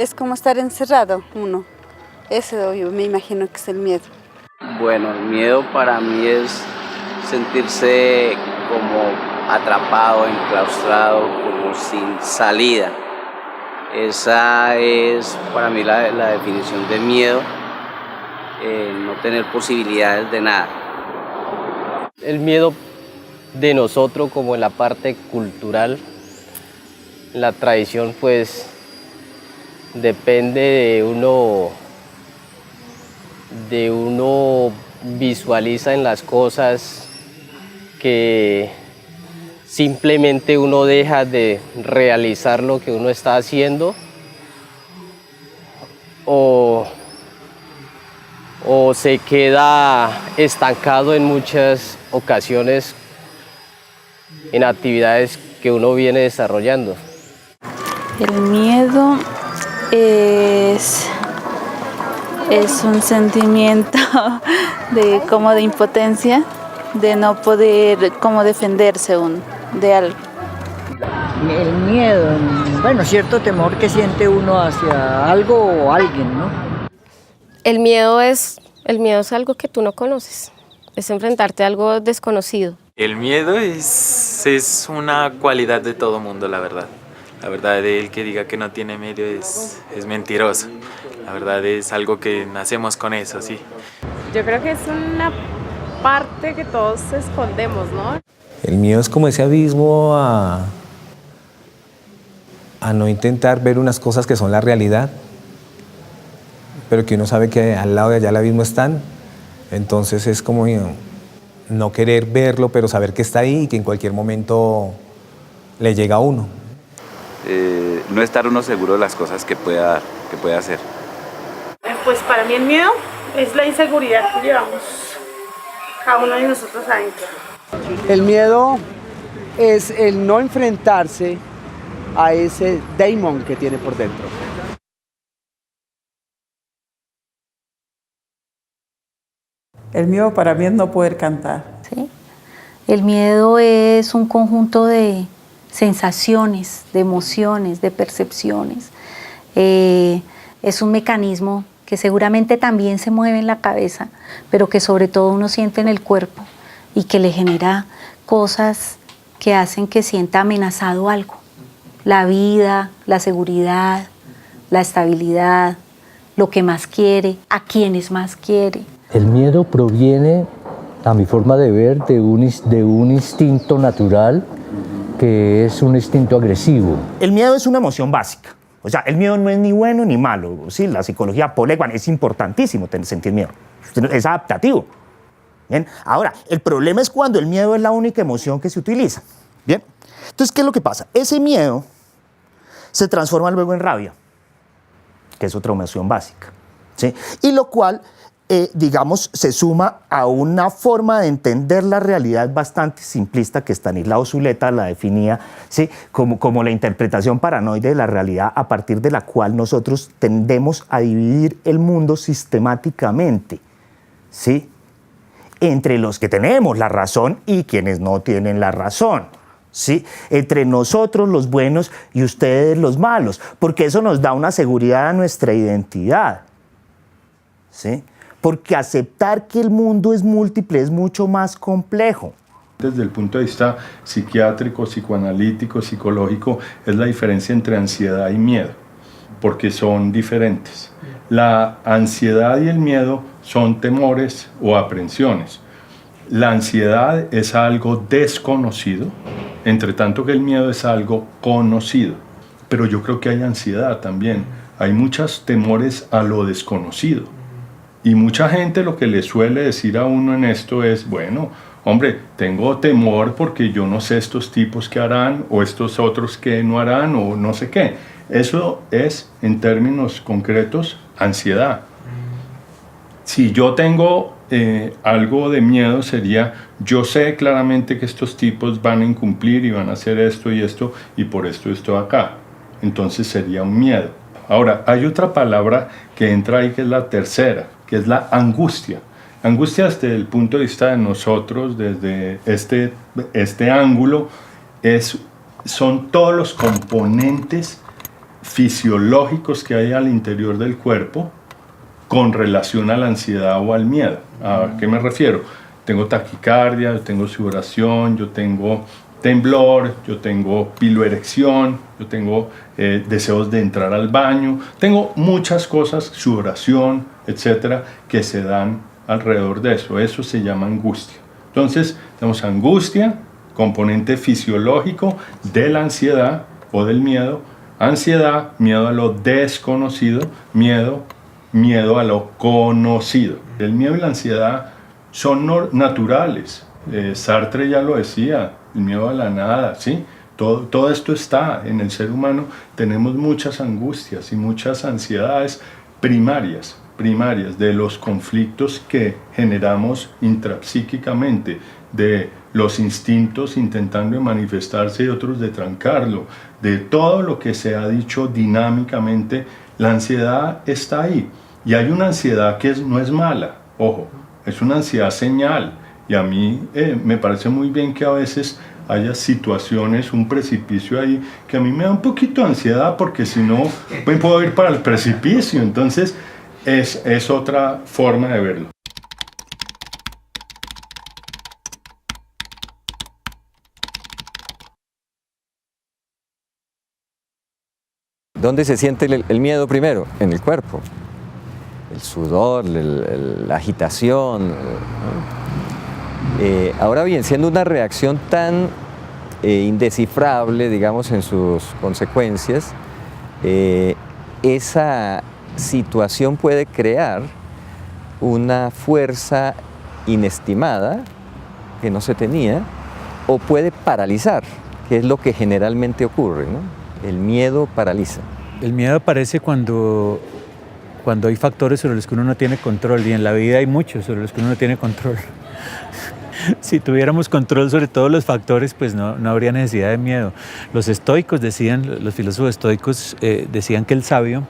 Es como estar encerrado uno. Eso yo me imagino que es el miedo. Bueno, el miedo para mí es sentirse como atrapado, enclaustrado, como sin salida. Esa es para mí la definición de miedo, no tener posibilidades de nada. El miedo de nosotros como en la parte cultural, la tradición pues depende de uno visualiza en las cosas que simplemente uno deja de realizar lo que uno está haciendo o se queda estancado en muchas ocasiones en actividades que uno viene desarrollando. El miedo es un sentimiento como de impotencia, de no poder como defenderse uno de algo. El miedo, bueno, cierto temor que siente uno hacia algo o alguien, ¿no? El miedo es algo que tú no conoces, es enfrentarte a algo desconocido. El miedo es una cualidad de todo mundo, la verdad. La verdad, el que diga que no tiene miedo es mentiroso. La verdad es algo que nacemos con eso, sí. Yo creo que es una parte que todos escondemos, ¿no? El miedo es como ese abismo a no intentar ver unas cosas que son la realidad, pero que uno sabe que al lado de allá el abismo están. Entonces es como no querer verlo, pero saber que está ahí y que en cualquier momento le llega a uno. No estar uno seguro de las cosas que pueda hacer. Pues para mí el miedo es la inseguridad que llevamos cada uno de nosotros adentro. El miedo es el no enfrentarse a ese demon que tiene por dentro. El miedo para mí es no poder cantar. ¿Sí? El miedo es un conjunto de sensaciones, de emociones, de percepciones. Es un mecanismo que seguramente también se mueve en la cabeza, pero que sobre todo uno siente en el cuerpo y que le genera cosas que hacen que sienta amenazado algo. La vida, la seguridad, la estabilidad, lo que más quiere, a quienes más quiere. El miedo proviene, a mi forma de ver, de un instinto natural que es un instinto agresivo. El miedo es una emoción básica. O sea, el miedo no es ni bueno ni malo. ¿Sí? La psicología Paul Ekman es importantísimo sentir miedo. Es adaptativo. ¿Bien? Ahora, el problema es cuando el miedo es la única emoción que se utiliza. ¿Bien? Entonces, ¿qué es lo que pasa? Ese miedo se transforma luego en rabia, que es otra emoción básica. ¿Sí? Y lo cual, digamos, se suma a una forma de entender la realidad bastante simplista que Stanislao Zuleta la definía, ¿sí? como la interpretación paranoide de la realidad, a partir de la cual nosotros tendemos a dividir el mundo sistemáticamente, ¿sí? Entre los que tenemos la razón y quienes no tienen la razón. ¿Sí? Entre nosotros los buenos y ustedes los malos, porque eso nos da una seguridad a nuestra identidad. ¿Sí? Porque aceptar que el mundo es múltiple es mucho más complejo. Desde el punto de vista psiquiátrico, psicoanalítico, psicológico, es la diferencia entre ansiedad y miedo, porque son diferentes. La ansiedad y el miedo son temores o aprensiones. La ansiedad es algo desconocido, entre tanto que el miedo es algo conocido. Pero yo creo que hay ansiedad también. Hay muchos temores a lo desconocido. Y mucha gente lo que le suele decir a uno en esto es, bueno, hombre, tengo temor porque yo no sé estos tipos qué harán o estos otros qué no harán o no sé qué. Eso es, en términos concretos, ansiedad. Si yo tengo algo de miedo sería, yo sé claramente que estos tipos van a incumplir y van a hacer esto y por esto estoy acá. Entonces sería un miedo. Ahora, hay otra palabra que entra ahí que es la tercera, que es la angustia. Angustia desde el punto de vista de nosotros, desde este ángulo, son todos los componentes fisiológicos que hay al interior del cuerpo con relación a la ansiedad o al miedo. ¿A qué me refiero? Tengo taquicardia, yo tengo sudoración, yo tengo temblor, yo tengo piloerección, yo tengo deseos de entrar al baño, tengo muchas cosas, sudoración, etcétera, que se dan alrededor de eso. Eso se llama angustia. Entonces, tenemos angustia, componente fisiológico de la ansiedad o del miedo, ansiedad, miedo a lo desconocido, miedo a lo conocido. El miedo y la ansiedad son naturales. Sartre ya lo decía, el miedo a la nada, ¿sí? Todo esto está en el ser humano. Tenemos muchas angustias y muchas ansiedades primarias de los conflictos que generamos intrapsíquicamente, de los instintos intentando manifestarse y otros de trancarlo, de todo lo que se ha dicho dinámicamente. La ansiedad está ahí, y hay una ansiedad que no es mala, ojo, es una ansiedad señal, y a mí me parece muy bien que a veces haya situaciones, un precipicio ahí, que a mí me da un poquito de ansiedad, porque si no, me puedo ir para el precipicio. Entonces es otra forma de verlo. ¿Dónde se siente el miedo primero? En el cuerpo. El sudor, la agitación. Ahora bien, siendo una reacción tan indescifrable, digamos, en sus consecuencias, esa situación puede crear una fuerza inestimada que no se tenía, o puede paralizar, que es lo que generalmente ocurre, ¿no? El miedo paraliza. El miedo aparece cuando hay factores sobre los que uno no tiene control, y en la vida hay muchos sobre los que uno no tiene control. Si tuviéramos control sobre todos los factores, pues no habría necesidad de miedo. Los estoicos decían, los filósofos estoicos decían que el sabio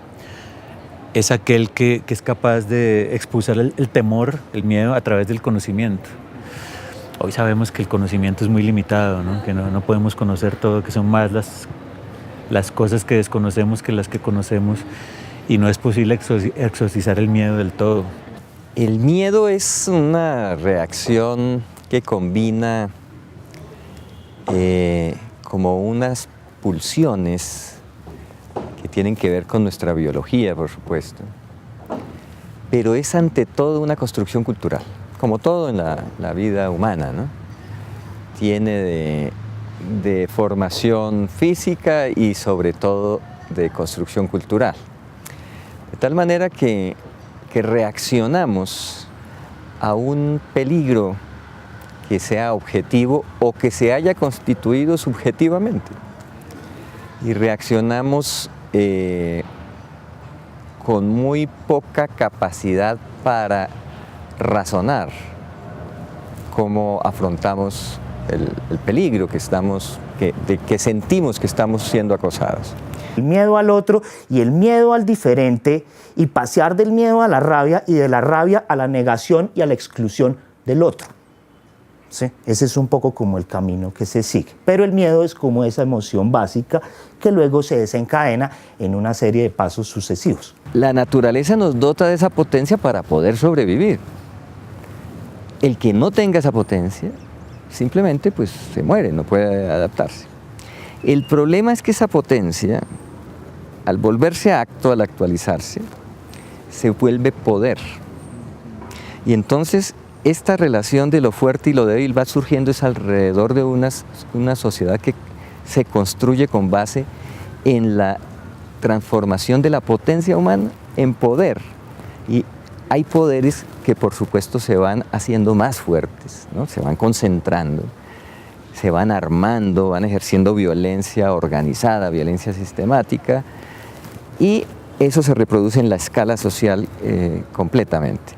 es aquel que es capaz de expulsar el temor, el miedo, a través del conocimiento. Hoy sabemos que el conocimiento es muy limitado, ¿no? Que no podemos conocer todo, que son más las cosas que desconocemos que las que conocemos, y no es posible exorcizar el miedo del todo. El miedo es una reacción que combina como unas pulsiones que tienen que ver con nuestra biología, por supuesto, pero es ante todo una construcción cultural, como todo en la vida humana, ¿no? Tiene de formación física y sobre todo de construcción cultural. De tal manera que reaccionamos a un peligro que sea objetivo o que se haya constituido subjetivamente. Y reaccionamos con muy poca capacidad para razonar cómo afrontamos el peligro que sentimos que estamos siendo acosados. El miedo al otro y el miedo al diferente, y pasear del miedo a la rabia y de la rabia a la negación y a la exclusión del otro. ¿Sí? Ese es un poco como el camino que se sigue. Pero el miedo es como esa emoción básica que luego se desencadena en una serie de pasos sucesivos. La naturaleza nos dota de esa potencia para poder sobrevivir. El que no tenga esa potencia simplemente pues se muere, no puede adaptarse. El problema es que esa potencia, al volverse acto, al actualizarse, se vuelve poder. Y entonces esta relación de lo fuerte y lo débil va surgiendo es alrededor de una sociedad que se construye con base en la transformación de la potencia humana en poder. Y hay poderes que por supuesto se van haciendo más fuertes, ¿no? Se van concentrando, se van armando, van ejerciendo violencia organizada, violencia sistemática, y eso se reproduce en la escala social completamente.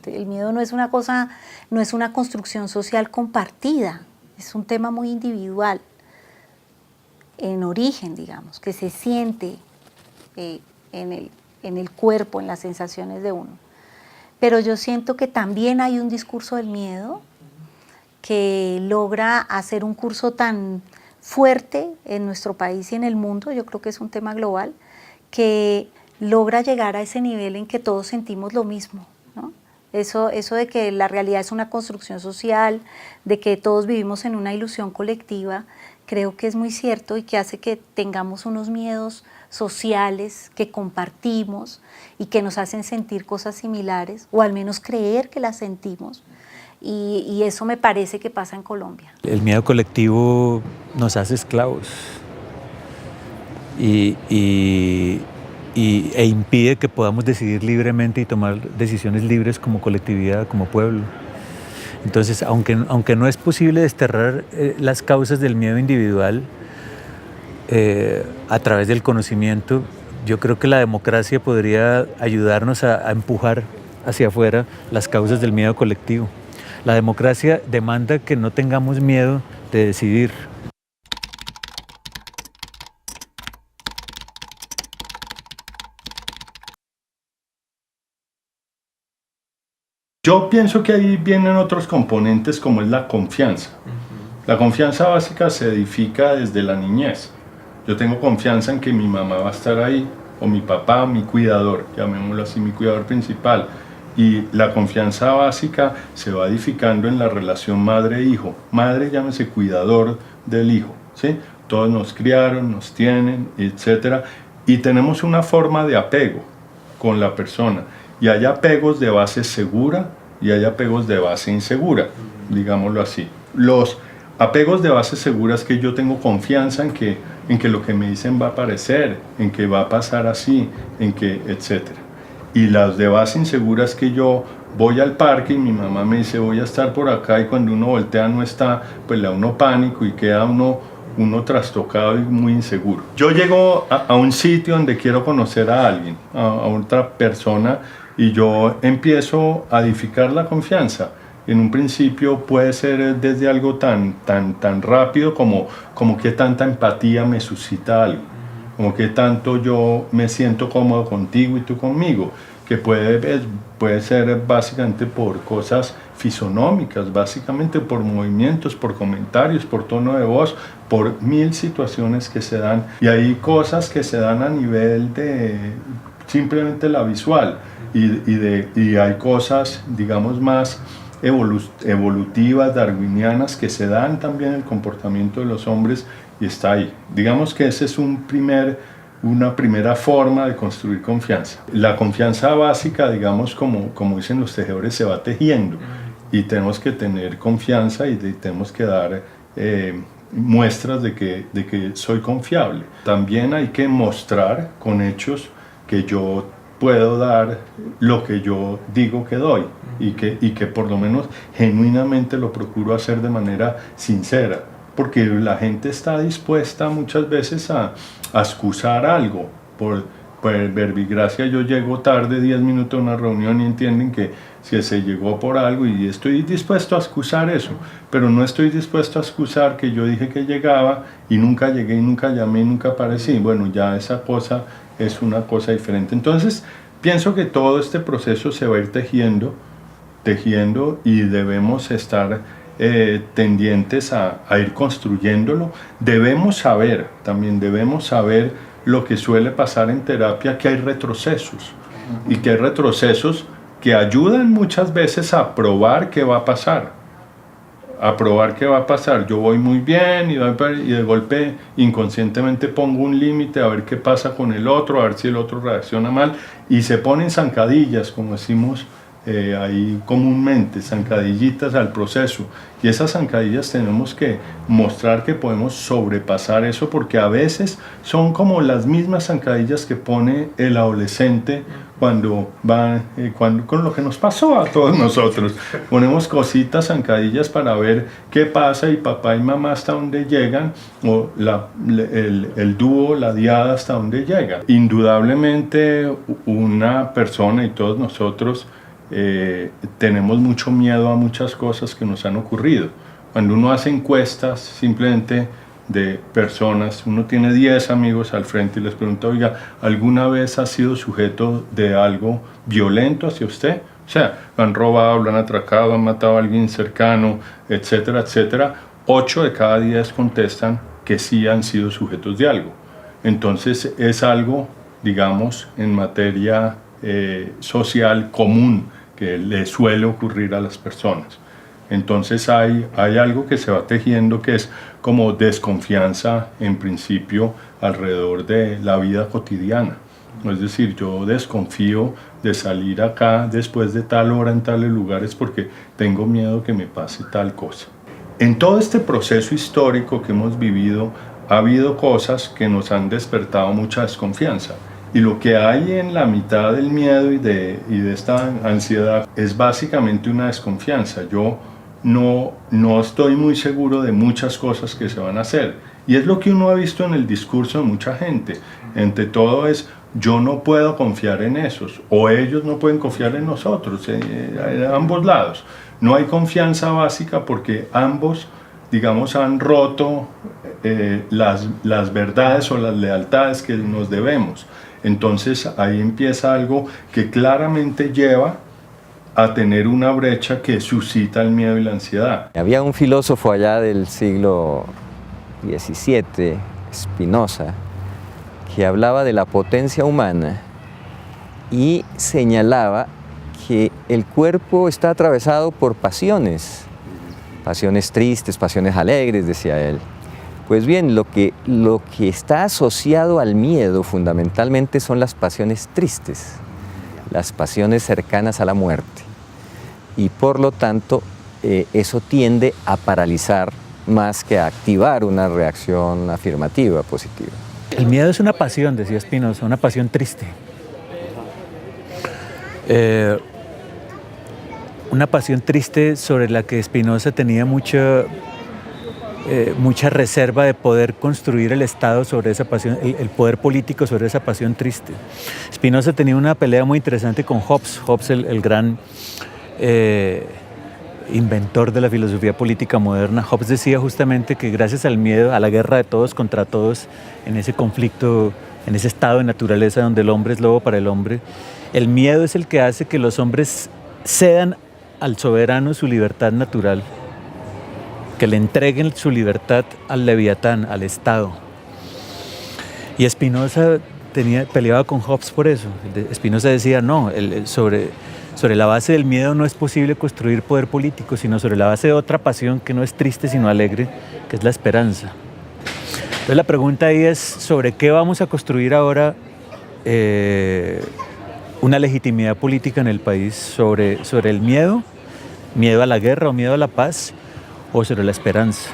El miedo no es una cosa, no es una construcción social compartida, es un tema muy individual, en origen, digamos, que se siente en el cuerpo, en las sensaciones de uno. Pero yo siento que también hay un discurso del miedo que logra hacer un curso tan fuerte en nuestro país y en el mundo, yo creo que es un tema global, que logra llegar a ese nivel en que todos sentimos lo mismo, ¿no? Eso de que la realidad es una construcción social, de que todos vivimos en una ilusión colectiva, creo que es muy cierto y que hace que tengamos unos miedos sociales que compartimos y que nos hacen sentir cosas similares, o al menos creer que las sentimos, y eso me parece que pasa en Colombia. El miedo colectivo nos hace esclavos e impide que podamos decidir libremente y tomar decisiones libres como colectividad, como pueblo. Entonces, aunque no es posible desterrar las causas del miedo individual a través del conocimiento, yo creo que la democracia podría ayudarnos a empujar hacia afuera las causas del miedo colectivo. La democracia demanda que no tengamos miedo de decidir. Yo pienso que ahí vienen otros componentes como es la confianza. La confianza básica se edifica desde la niñez. Yo tengo confianza en que mi mamá va a estar ahí, o mi papá, mi cuidador, llamémoslo así, mi cuidador principal. Y la confianza básica se va edificando en la relación madre-hijo. Madre, llámese cuidador del hijo, ¿sí? Todos nos criaron, nos tienen, etc. Y tenemos una forma de apego con la persona. Y hay apegos de base segura y hay apegos de base insegura, digámoslo así. Los apegos de base segura es que yo tengo confianza en que lo que me dicen va a aparecer, en que va a pasar así, en que, etc. Y las de base insegura es que yo voy al parque y mi mamá me dice voy a estar por acá, y cuando uno voltea no está, pues le da uno pánico y queda uno trastocado y muy inseguro. Yo llego a un sitio donde quiero conocer a alguien, a otra persona, y yo empiezo a edificar la confianza. En un principio puede ser desde algo tan rápido como que tanta empatía me suscita algo, como que tanto yo me siento cómodo contigo y tú conmigo, que puede ser básicamente por cosas fisonómicas, básicamente por movimientos, por comentarios, por tono de voz, por 1000 situaciones que se dan. Y hay cosas que se dan a nivel de simplemente la visual, y hay cosas, digamos, más evolutivas, darwinianas, que se dan también en el comportamiento de los hombres, y está ahí. Digamos que ese es una primera forma de construir confianza. La confianza básica, digamos, como dicen los tejedores, se va tejiendo, y tenemos que tener confianza y tenemos que dar muestras de que soy confiable. También hay que mostrar con hechos que yo puedo dar lo que yo digo que doy, y que por lo menos genuinamente lo procuro hacer de manera sincera, porque la gente está dispuesta muchas veces a excusar algo. Por verbigracia yo llego tarde 10 minutos a una reunión y entienden que si se llegó por algo, y estoy dispuesto a excusar eso, pero no estoy dispuesto a excusar que yo dije que llegaba y nunca llegué y nunca llamé y nunca aparecí. Bueno, ya esa cosa es una cosa diferente. Entonces pienso que todo este proceso se va a ir tejiendo, y debemos estar tendientes a ir construyéndolo. Debemos saber lo que suele pasar en terapia, que hay retrocesos, y que hay retrocesos que ayudan muchas veces a probar qué va a pasar. Yo voy muy bien y de golpe inconscientemente pongo un límite a ver qué pasa con el otro, a ver si el otro reacciona mal, y se ponen zancadillas, como decimos ahí comúnmente, zancadillitas al proceso, y esas zancadillas tenemos que mostrar que podemos sobrepasar eso, porque a veces son como las mismas zancadillas que pone el adolescente cuando con lo que nos pasó a todos nosotros. Ponemos cositas, zancadillas, para ver qué pasa, y papá y mamá hasta dónde llegan, o el dúo, la diada, hasta dónde llega. Indudablemente una persona, y todos nosotros, tenemos mucho miedo a muchas cosas que nos han ocurrido. Cuando uno hace encuestas simplemente de personas, uno tiene 10 amigos al frente y les pregunta, oiga, ¿alguna vez ha sido sujeto de algo violento hacia usted? O sea, lo han robado, lo han atracado, han matado a alguien cercano, etcétera, etcétera. 8 de cada 10 contestan que sí han sido sujetos de algo. Entonces es algo, digamos, en materia social común que le suele ocurrir a las personas. Entonces hay algo que se va tejiendo que es como desconfianza en principio alrededor de la vida cotidiana. Es decir, yo desconfío de salir acá después de tal hora en tales lugares porque tengo miedo que me pase tal cosa. En todo este proceso histórico que hemos vivido ha habido cosas que nos han despertado mucha desconfianza. Y lo que hay en la mitad del miedo y de esta ansiedad es básicamente una desconfianza. Yo no estoy muy seguro de muchas cosas que se van a hacer. Y es lo que uno ha visto en el discurso de mucha gente. Entre todo es, yo no puedo confiar en esos, o ellos no pueden confiar en nosotros, en ambos lados. No hay confianza básica porque ambos, digamos, han roto las verdades o las lealtades que nos debemos. Entonces ahí empieza algo que claramente lleva a tener una brecha que suscita el miedo y la ansiedad. Había un filósofo allá del siglo XVII, Spinoza, que hablaba de la potencia humana y señalaba que el cuerpo está atravesado por pasiones tristes, pasiones alegres, decía él. Pues bien, lo que está asociado al miedo fundamentalmente son las pasiones tristes, las pasiones cercanas a la muerte. Y por lo tanto, eso tiende a paralizar más que a activar una reacción afirmativa, positiva. El miedo es una pasión, decía Spinoza, una pasión triste. Una pasión triste sobre la que Spinoza tenía mucha reserva de poder construir el Estado sobre esa pasión, el poder político sobre esa pasión triste. Spinoza tenía una pelea muy interesante con Hobbes, el gran inventor de la filosofía política moderna. Hobbes decía justamente que gracias al miedo, a la guerra de todos contra todos, en ese conflicto, en ese estado de naturaleza donde el hombre es lobo para el hombre, el miedo es el que hace que los hombres cedan al soberano su libertad natural, que le entreguen su libertad al leviatán, al Estado. Y Spinoza peleaba con Hobbes por eso. Spinoza decía, no, sobre la base del miedo no es posible construir poder político, sino sobre la base de otra pasión que no es triste sino alegre, que es la esperanza. Entonces la pregunta ahí es, ¿sobre qué vamos a construir ahora una legitimidad política en el país? ¿Sobre el miedo a la guerra o miedo a la paz, o sobre la esperanza?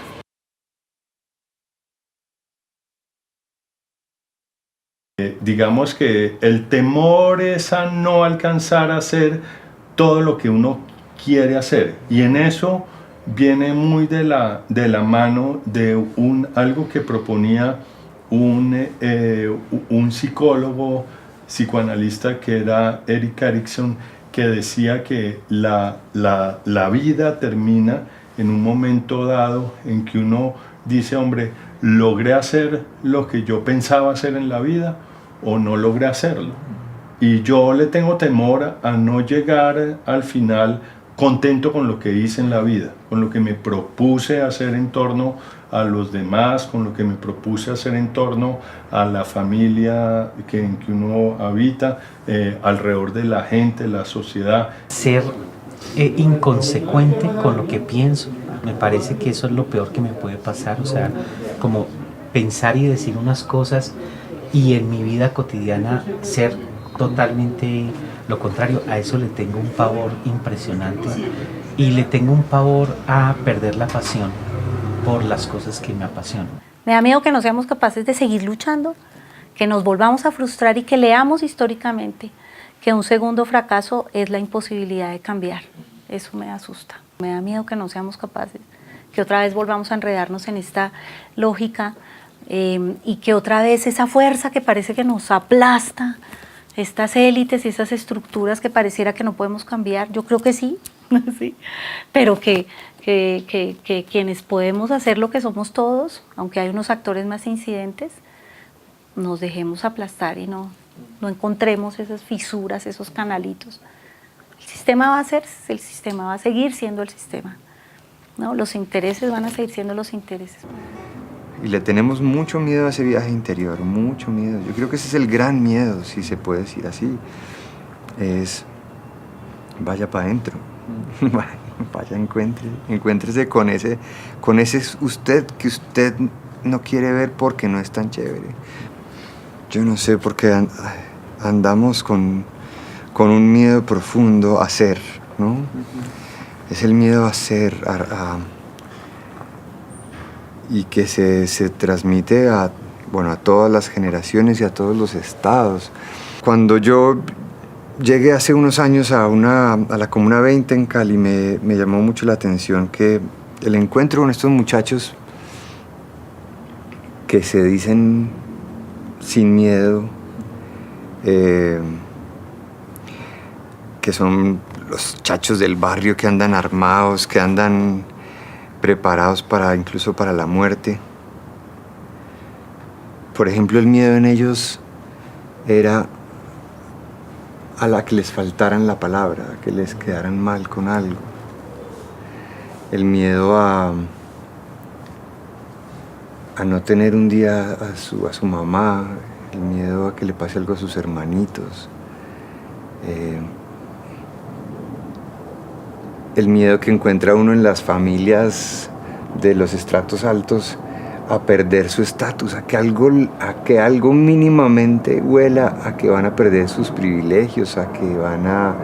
Digamos que el temor es a no alcanzar a hacer todo lo que uno quiere hacer, y en eso viene muy de la mano de algo que proponía un psicólogo psicoanalista que era Erik Erikson, que decía que la vida termina en un momento dado en que uno dice, hombre, ¿logré hacer lo que yo pensaba hacer en la vida o no logré hacerlo? Y yo le tengo temor a no llegar al final contento con lo que hice en la vida, con lo que me propuse hacer en torno a los demás, con lo que me propuse hacer en torno a la familia en que uno habita, alrededor de la gente, la sociedad. Ser inconsecuente con lo que pienso, me parece que eso es lo peor que me puede pasar, o sea, como pensar y decir unas cosas y en mi vida cotidiana ser totalmente lo contrario. A eso le tengo un pavor impresionante y le tengo un pavor a perder la pasión por las cosas que me apasionan. Me da miedo que no seamos capaces de seguir luchando, que nos volvamos a frustrar y que leamos históricamente que un segundo fracaso es la imposibilidad de cambiar. Eso me asusta. Me da miedo que no seamos capaces, que otra vez volvamos a enredarnos en esta lógica y que otra vez esa fuerza que parece que nos aplasta, estas élites y esas estructuras que pareciera que no podemos cambiar, yo creo que sí, sí, pero que quienes podemos hacer lo que somos todos, aunque hay unos actores más incidentes, nos dejemos aplastar y no encontremos esas fisuras, esos canalitos. El sistema va a seguir siendo el sistema, ¿no? Los intereses van a seguir siendo los intereses. Y le tenemos mucho miedo a ese viaje interior, mucho miedo. Yo creo que ese es el gran miedo, si se puede decir así. Es, vaya para adentro, vaya, encuéntrese con ese usted que usted no quiere ver porque no es tan chévere. Yo no sé por qué andamos con un miedo profundo a ser, ¿no? Es el miedo a ser, y que se transmite a todas las generaciones y a todos los estados. Cuando yo llegué hace unos años a la Comuna 20 en Cali, me llamó mucho la atención que el encuentro con estos muchachos que se dicen sin miedo, que son los chachos del barrio que andan armados, que andan preparados incluso para la muerte. Por ejemplo, el miedo en ellos era a la que les faltaran la palabra, a que les quedaran mal con algo. El miedo a no tener un día a su mamá, el miedo a que le pase algo a sus hermanitos. El miedo que encuentra uno en las familias de los estratos altos a perder su estatus, a que algo mínimamente huela a que van a perder sus privilegios, a que van a...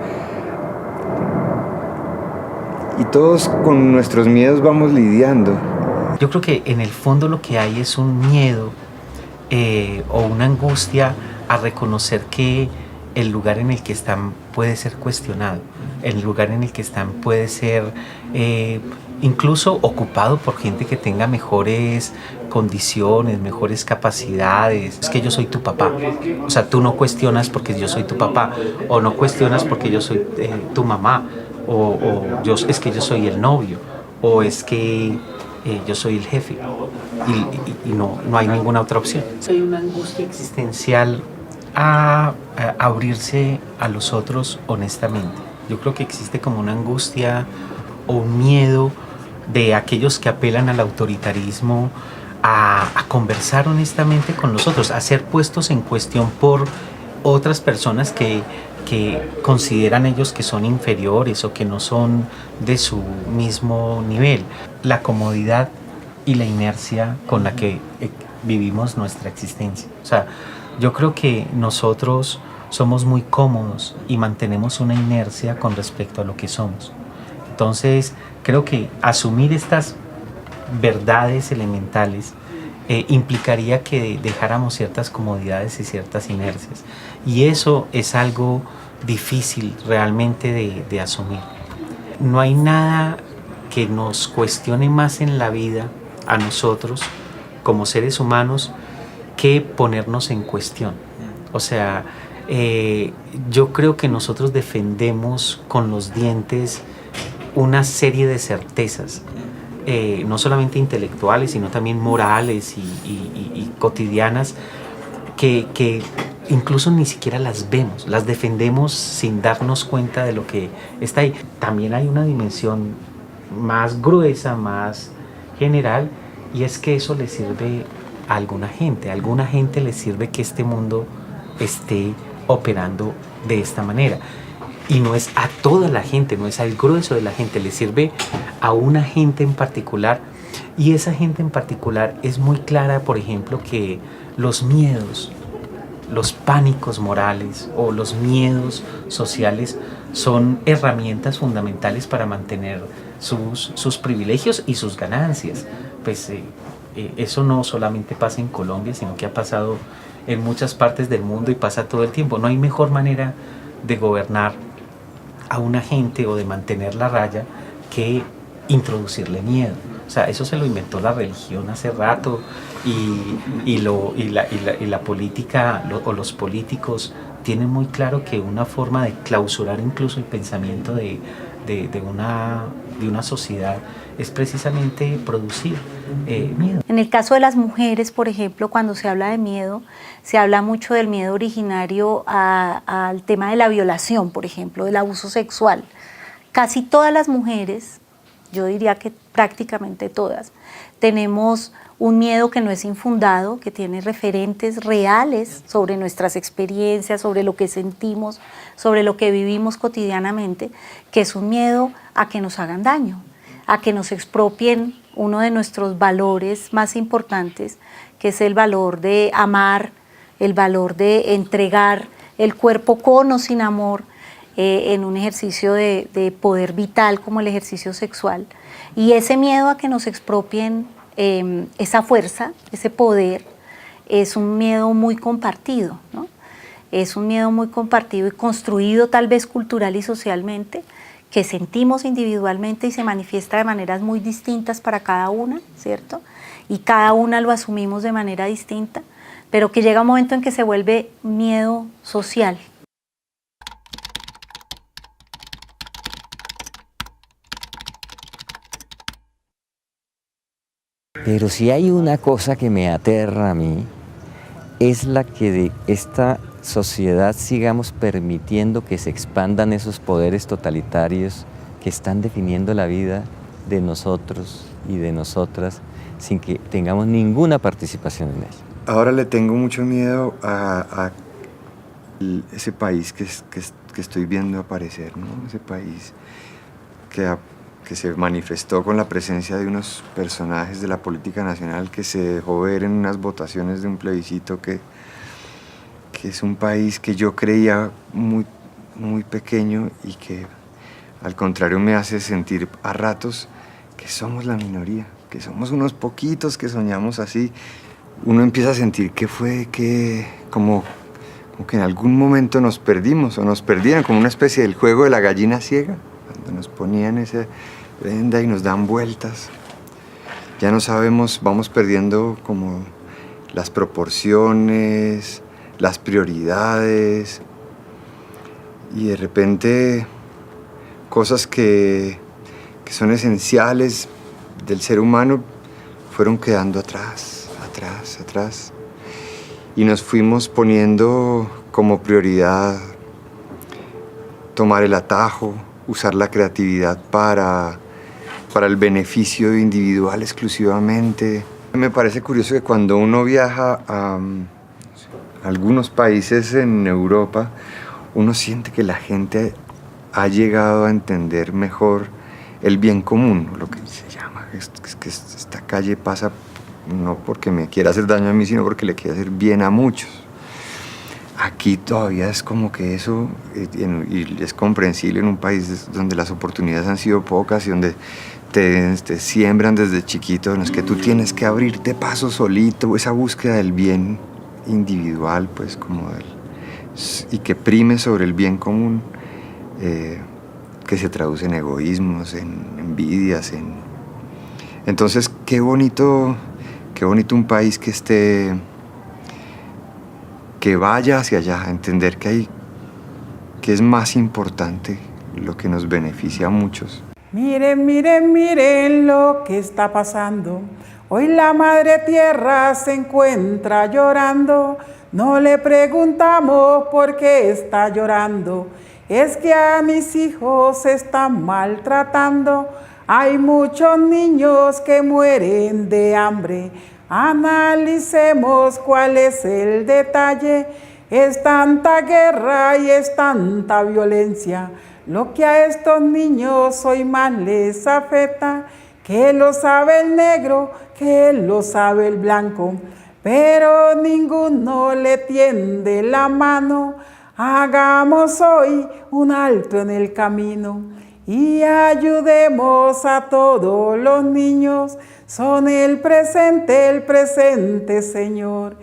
Y todos con nuestros miedos vamos lidiando. Yo creo que en el fondo lo que hay es un miedo o una angustia a reconocer que el lugar en el que están puede ser cuestionado, el lugar en el que están puede ser incluso ocupado por gente que tenga mejores condiciones, mejores capacidades. Es que yo soy tu papá, o sea, tú no cuestionas porque yo soy tu papá, o no cuestionas porque yo soy tu mamá, es que yo soy el novio, o es que yo soy el jefe, y no hay ninguna otra opción. Hay una angustia existencial a abrirse a los otros honestamente. Yo creo que existe como una angustia o un miedo de aquellos que apelan al autoritarismo a conversar honestamente con los otros, a ser puestos en cuestión por otras personas que consideran ellos que son inferiores o que no son de su mismo nivel. La comodidad y la inercia con la que vivimos nuestra existencia. O sea, yo creo que nosotros somos muy cómodos y mantenemos una inercia con respecto a lo que somos. Entonces, creo que asumir estas verdades elementales implicaría que dejáramos ciertas comodidades y ciertas inercias. Y eso es algo difícil realmente de asumir. No hay nada que nos cuestione más en la vida a nosotros como seres humanos que ponernos en cuestión. O sea, yo creo que nosotros defendemos con los dientes una serie de certezas, no solamente intelectuales, sino también morales y cotidianas, que incluso ni siquiera las vemos, las defendemos sin darnos cuenta de lo que está ahí. También hay una dimensión más gruesa, más general, y es que eso le sirve a alguna gente le sirve que este mundo esté operando de esta manera. Y no es a toda la gente, no es al grueso de la gente, le sirve a una gente en particular. Y esa gente en particular es muy clara, por ejemplo, que los miedos, los pánicos morales o los miedos sociales son herramientas fundamentales para mantener sus privilegios y sus ganancias. Pues eso no solamente pasa en Colombia, sino que ha pasado en muchas partes del mundo y pasa todo el tiempo. No hay mejor manera de gobernar a una gente o de mantener la raya que introducirle miedo. O sea, eso se lo inventó la religión hace rato y la política o los políticos tienen muy claro que una forma de clausurar incluso el pensamiento de una sociedad es precisamente producir miedo. En el caso de las mujeres, por ejemplo, cuando se habla de miedo, se habla mucho del miedo originario al tema de la violación, por ejemplo, del abuso sexual. Casi todas las mujeres, yo diría que prácticamente todas, tenemos un miedo que no es infundado, que tiene referentes reales sobre nuestras experiencias, sobre lo que sentimos, sobre lo que vivimos cotidianamente, que es un miedo a que nos hagan daño, a que nos expropien uno de nuestros valores más importantes, que es el valor de amar, el valor de entregar el cuerpo con o sin amor, en un ejercicio de poder vital como el ejercicio sexual. Y ese miedo a que nos expropien esa fuerza, ese poder, es un miedo muy compartido, ¿no? Es un miedo muy compartido y construido tal vez cultural y socialmente, que sentimos individualmente y se manifiesta de maneras muy distintas para cada una, ¿cierto? Y cada una lo asumimos de manera distinta, pero que llega un momento en que se vuelve miedo social. Pero si hay una cosa que me aterra a mí, es la que de esta sociedad sigamos permitiendo que se expandan esos poderes totalitarios que están definiendo la vida de nosotros y de nosotras sin que tengamos ninguna participación en ello. Ahora le tengo mucho miedo a ese país que estoy viendo aparecer, ¿no? Ese país que se manifestó con la presencia de unos personajes de la política nacional, que se dejó ver en unas votaciones de un plebiscito, que es un país que yo creía muy, muy pequeño y que al contrario me hace sentir a ratos que somos la minoría, que somos unos poquitos que soñamos así. Uno empieza a sentir que fue como que en algún momento nos perdimos o nos perdieron, como una especie del juego de la gallina ciega, cuando nos ponían esa venda y nos dan vueltas. Ya no sabemos, vamos perdiendo como las proporciones, las prioridades, y de repente cosas que son esenciales del ser humano fueron quedando atrás. Y nos fuimos poniendo como prioridad tomar el atajo, usar la creatividad para el beneficio individual exclusivamente. Me parece curioso que cuando uno viaja a algunos países en Europa, uno siente que la gente ha llegado a entender mejor el bien común, lo que se llama, es que esta calle pasa no porque me quiera hacer daño a mí, sino porque le quiere hacer bien a muchos. Aquí todavía es como que eso, y es comprensible en un país donde las oportunidades han sido pocas y donde te siembran desde chiquito, en los que tú tienes que abrirte paso solito, esa búsqueda del bien individual, pues como y que prime sobre el bien común, que se traduce en egoísmos, en envidias, Entonces, qué bonito un país que vaya hacia allá, a entender que es más importante lo que nos beneficia a muchos. Miren, miren, miren lo que está pasando. Hoy la madre tierra se encuentra llorando. No le preguntamos por qué está llorando. Es que a mis hijos se están maltratando. Hay muchos niños que mueren de hambre. Analicemos cuál es el detalle. Es tanta guerra y es tanta violencia lo que a estos niños hoy más les afecta, que lo sabe el negro, que lo sabe el blanco, pero ninguno le tiende la mano. Hagamos hoy un alto en el camino y ayudemos a todos los niños. Son el presente, Señor.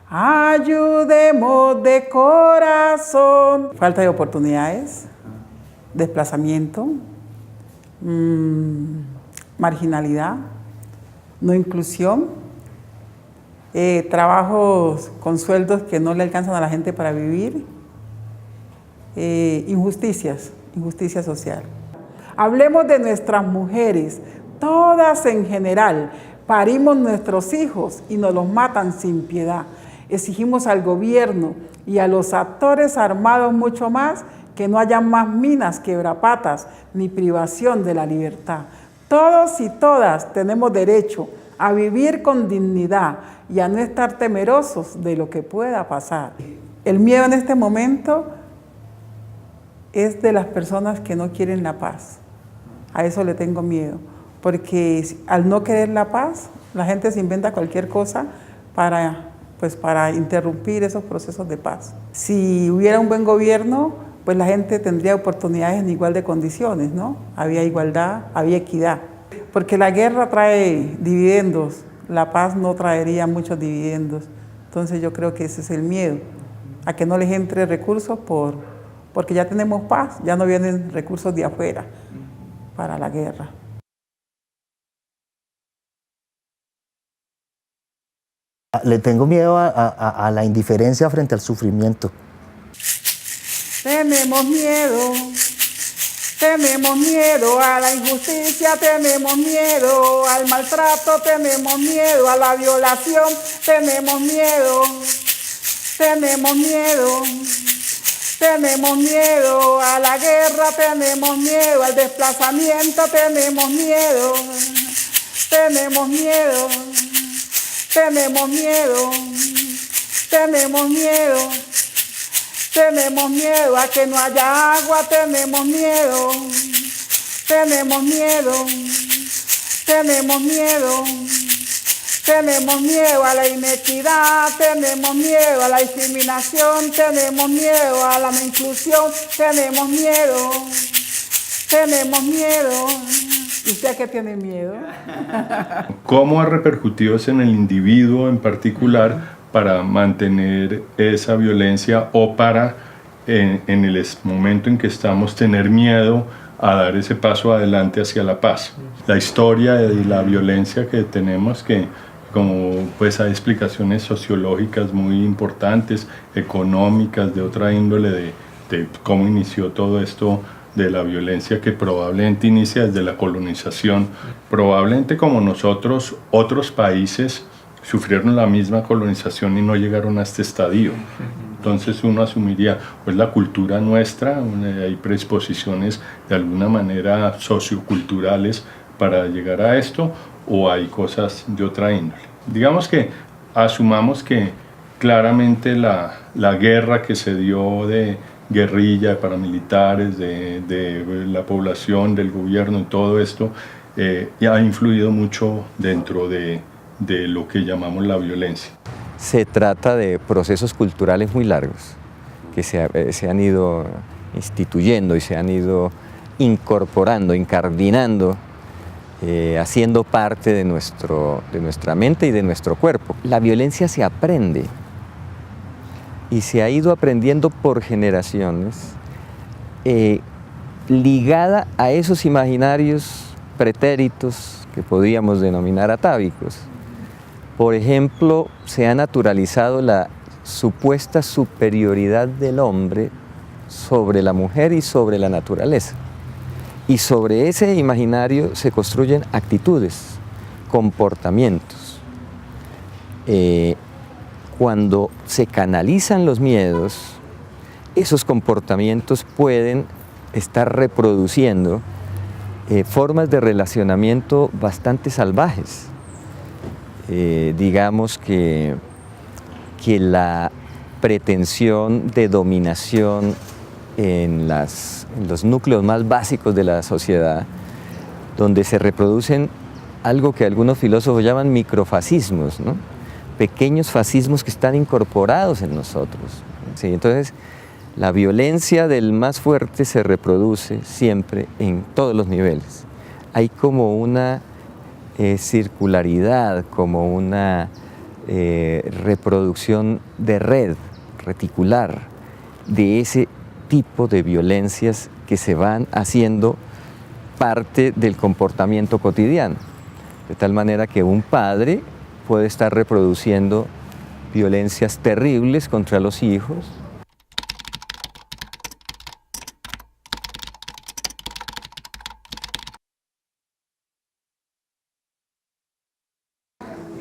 Ayudemos de corazón. Falta de oportunidades, desplazamiento, marginalidad, no inclusión, trabajos con sueldos que no le alcanzan a la gente para vivir, injusticia social. Hablemos de nuestras mujeres, todas en general. Parimos nuestros hijos y nos los matan sin piedad. Exigimos al gobierno y a los actores armados mucho más que no haya más minas, quebrapatas, ni privación de la libertad. Todos y todas tenemos derecho a vivir con dignidad y a no estar temerosos de lo que pueda pasar. El miedo en este momento es de las personas que no quieren la paz. A eso le tengo miedo, porque al no querer la paz, la gente se inventa cualquier cosa para interrumpir esos procesos de paz. Si hubiera un buen gobierno, pues la gente tendría oportunidades en igual de condiciones, ¿no? Había igualdad, había equidad. Porque la guerra trae dividendos, la paz no traería muchos dividendos. Entonces yo creo que ese es el miedo, a que no les entre recursos porque ya tenemos paz, ya no vienen recursos de afuera para la guerra. Le tengo miedo a la indiferencia frente al sufrimiento. Tenemos miedo a la injusticia, tenemos miedo al maltrato, tenemos miedo a la violación, tenemos miedo a la guerra, tenemos miedo al desplazamiento, tenemos miedo a que no haya agua, tenemos miedo a la inequidad, tenemos miedo a la discriminación, tenemos miedo a la no inclusión, tenemos miedo. ¿Y usted a qué tiene miedo? ¿Cómo ha repercutido eso en el individuo en particular para mantener esa violencia o para, en el momento en que estamos, tener miedo a dar ese paso adelante hacia la paz? La historia de la violencia que tenemos, que como pues hay explicaciones sociológicas muy importantes, económicas, de otra índole, de cómo inició todo esto de la violencia, que probablemente inicia desde la colonización. Probablemente como nosotros, otros países sufrieron la misma colonización y no llegaron a este estadio. Entonces uno asumiría, pues la cultura nuestra, hay predisposiciones de alguna manera socioculturales para llegar a esto, o hay cosas de otra índole. Digamos que asumamos que claramente la guerra que se dio de guerrilla, de paramilitares, de la población, del gobierno y todo esto, ha influido mucho dentro de lo que llamamos la violencia. Se trata de procesos culturales muy largos que se han ido instituyendo y se han ido incorporando, incardinando, haciendo parte de nuestra mente y de nuestro cuerpo. La violencia se aprende y se ha ido aprendiendo por generaciones, ligada a esos imaginarios pretéritos que podríamos denominar atávicos. Por ejemplo, se ha naturalizado la supuesta superioridad del hombre sobre la mujer y sobre la naturaleza. Y sobre ese imaginario se construyen actitudes, comportamientos. Cuando se canalizan los miedos, esos comportamientos pueden estar reproduciendo formas de relacionamiento bastante salvajes. Digamos que la pretensión de dominación en los núcleos más básicos de la sociedad, donde se reproducen algo que algunos filósofos llaman microfascismos, ¿no? Pequeños fascismos que están incorporados en nosotros. ¿Sí? Entonces, la violencia del más fuerte se reproduce siempre en todos los niveles. Hay como una circularidad, como una reproducción de red reticular de ese tipo de violencias que se van haciendo parte del comportamiento cotidiano. De tal manera que un padre puede estar reproduciendo violencias terribles contra los hijos.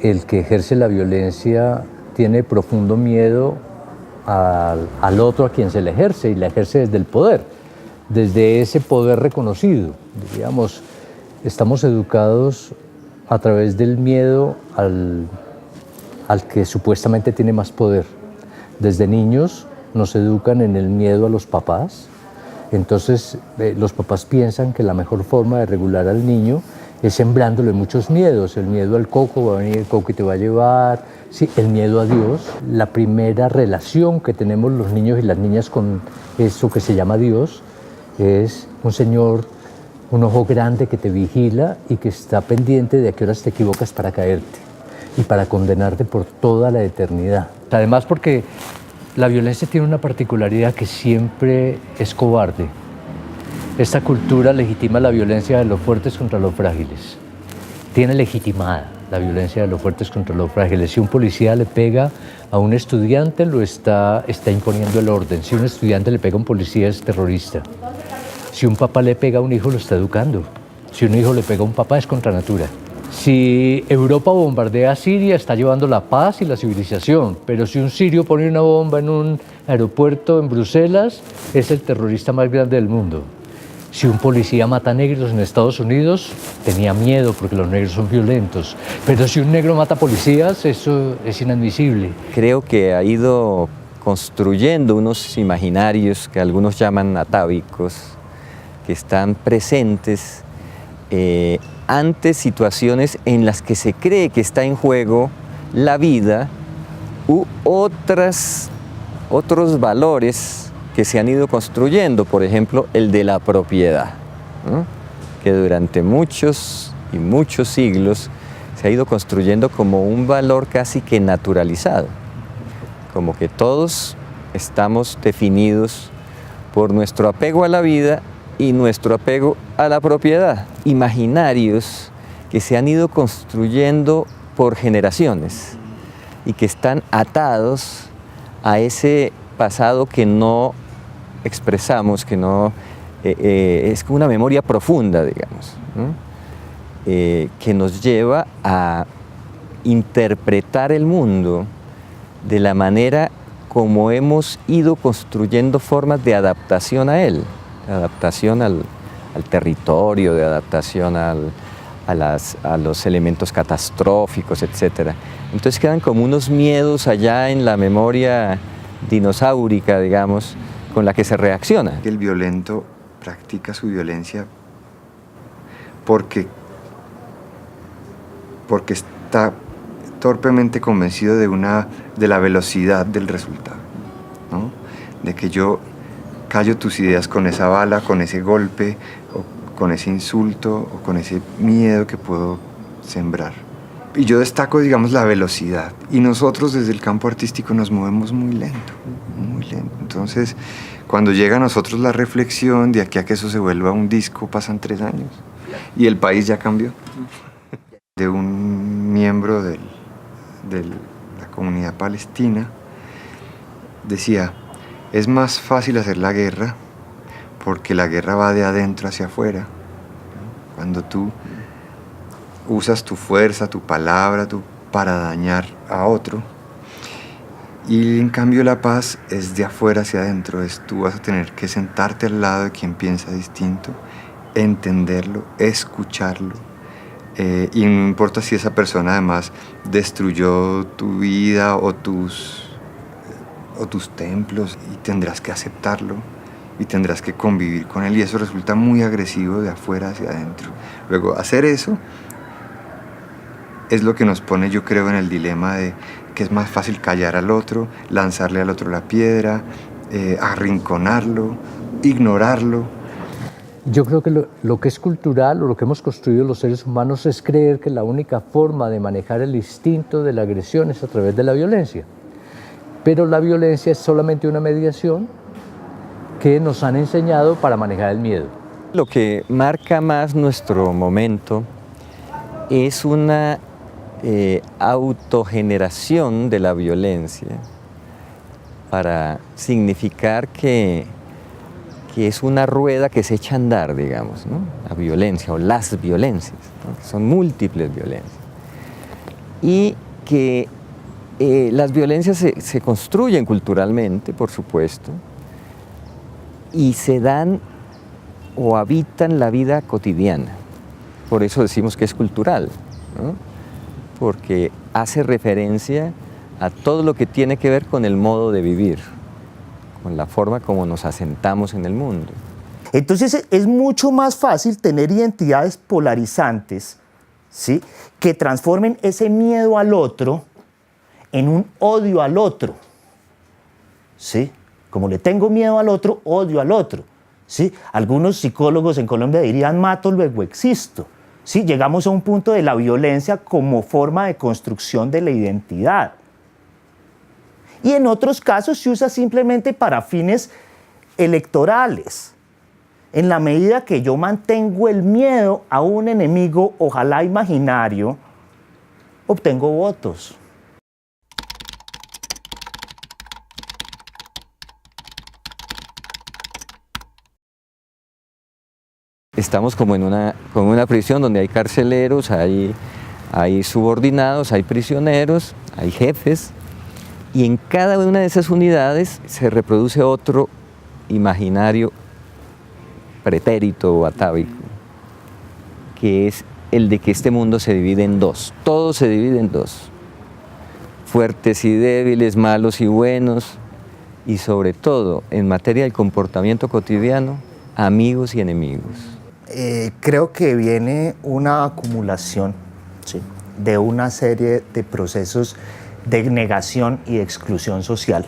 El que ejerce la violencia tiene profundo miedo al otro a quien se le ejerce, y la ejerce desde el poder, desde ese poder reconocido. Digamos, estamos educados a través del miedo al que supuestamente tiene más poder. Desde niños nos educan en el miedo a los papás, entonces los papás piensan que la mejor forma de regular al niño es sembrándole muchos miedos, el miedo al coco, va a venir el coco y te va a llevar, sí, el miedo a Dios. La primera relación que tenemos los niños y las niñas con eso que se llama Dios es un señor, un ojo grande que te vigila y que está pendiente de a qué horas te equivocas para caerte y para condenarte por toda la eternidad. Además, porque la violencia tiene una particularidad que siempre es cobarde. Esta cultura legitima la violencia de los fuertes contra los frágiles. Tiene legitimada la violencia de los fuertes contra los frágiles. Si un policía le pega a un estudiante, lo está imponiendo el orden. Si un estudiante le pega a un policía, es terrorista. Si un papá le pega a un hijo, lo está educando. Si un hijo le pega a un papá, es contra natura. Si Europa bombardea a Siria, está llevando la paz y la civilización. Pero si un sirio pone una bomba en un aeropuerto en Bruselas, es el terrorista más grande del mundo. Si un policía mata negros en Estados Unidos, tenía miedo porque los negros son violentos. Pero si un negro mata policías, eso es inadmisible. Creo que ha ido construyendo unos imaginarios que algunos llaman atávicos, que están presentes ante situaciones en las que se cree que está en juego la vida u otros valores que se han ido construyendo, por ejemplo, el de la propiedad, ¿no? Que durante muchos y muchos siglos se ha ido construyendo como un valor casi que naturalizado, como que todos estamos definidos por nuestro apego a la vida y nuestro apego a la propiedad. Imaginarios que se han ido construyendo por generaciones y que están atados a ese pasado que no expresamos, que no es como una memoria profunda, digamos, ¿no? Que nos lleva a interpretar el mundo de la manera como hemos ido construyendo formas de adaptación a él, de adaptación al territorio, de adaptación a los elementos catastróficos, etc. Entonces quedan como unos miedos allá en la memoria dinosaurica, digamos, con la que se reacciona. El violento practica su violencia porque está torpemente convencido de la velocidad del resultado, ¿no? De que yo callo tus ideas con esa bala, con ese golpe, o con ese insulto, o con ese miedo que puedo sembrar. Y yo destaco, digamos, la velocidad. Y nosotros desde el campo artístico nos movemos muy lento, muy lento. Entonces, cuando llega a nosotros la reflexión, de aquí a que eso se vuelva un disco, pasan 3 años. Y el país ya cambió. De un miembro de la comunidad palestina, decía, es más fácil hacer la guerra porque la guerra va de adentro hacia afuera. Cuando tú usas tu fuerza, tu palabra, para dañar a otro. Y en cambio la paz es de afuera hacia adentro, tú vas a tener que sentarte al lado de quien piensa distinto, entenderlo, escucharlo. Y no importa si esa persona además destruyó tu vida o tus templos, y tendrás que aceptarlo y tendrás que convivir con él, y eso resulta muy agresivo de afuera hacia adentro. Luego, hacer eso es lo que nos pone, yo creo, en el dilema de que es más fácil callar al otro, lanzarle al otro la piedra, arrinconarlo, ignorarlo. Yo creo que lo que es cultural o lo que hemos construido los seres humanos es creer que la única forma de manejar el instinto de la agresión es a través de la violencia. Pero la violencia es solamente una mediación que nos han enseñado para manejar el miedo. Lo que marca más nuestro momento es una autogeneración de la violencia para significar que es una rueda que se echa a andar, digamos, ¿no? La violencia o las violencias, ¿no? Que son múltiples violencias. Y que las violencias se construyen culturalmente, por supuesto, y se dan o habitan la vida cotidiana. Por eso decimos que es cultural. ¿no? Porque hace referencia a todo lo que tiene que ver con el modo de vivir, con la forma como nos asentamos en el mundo. Entonces es mucho más fácil tener identidades polarizantes, ¿sí?, que transformen ese miedo al otro en un odio al otro. ¿Sí? Como le tengo miedo al otro, odio al otro. ¿Sí? Algunos psicólogos en Colombia dirían mato, luego existo. ¿Sí? Llegamos a un punto de la violencia como forma de construcción de la identidad. Y en otros casos se usa simplemente para fines electorales. En la medida que yo mantengo el miedo a un enemigo, ojalá imaginario, obtengo votos. Estamos como en una prisión donde hay carceleros, hay subordinados, hay prisioneros, hay jefes, y en cada una de esas unidades se reproduce otro imaginario pretérito o atávico, que es el de que este mundo se divide en dos, todo se divide en dos, fuertes y débiles, malos y buenos, y sobre todo en materia del comportamiento cotidiano, amigos y enemigos. Creo que viene una acumulación, ¿sí?, de una serie de procesos de negación y de exclusión social,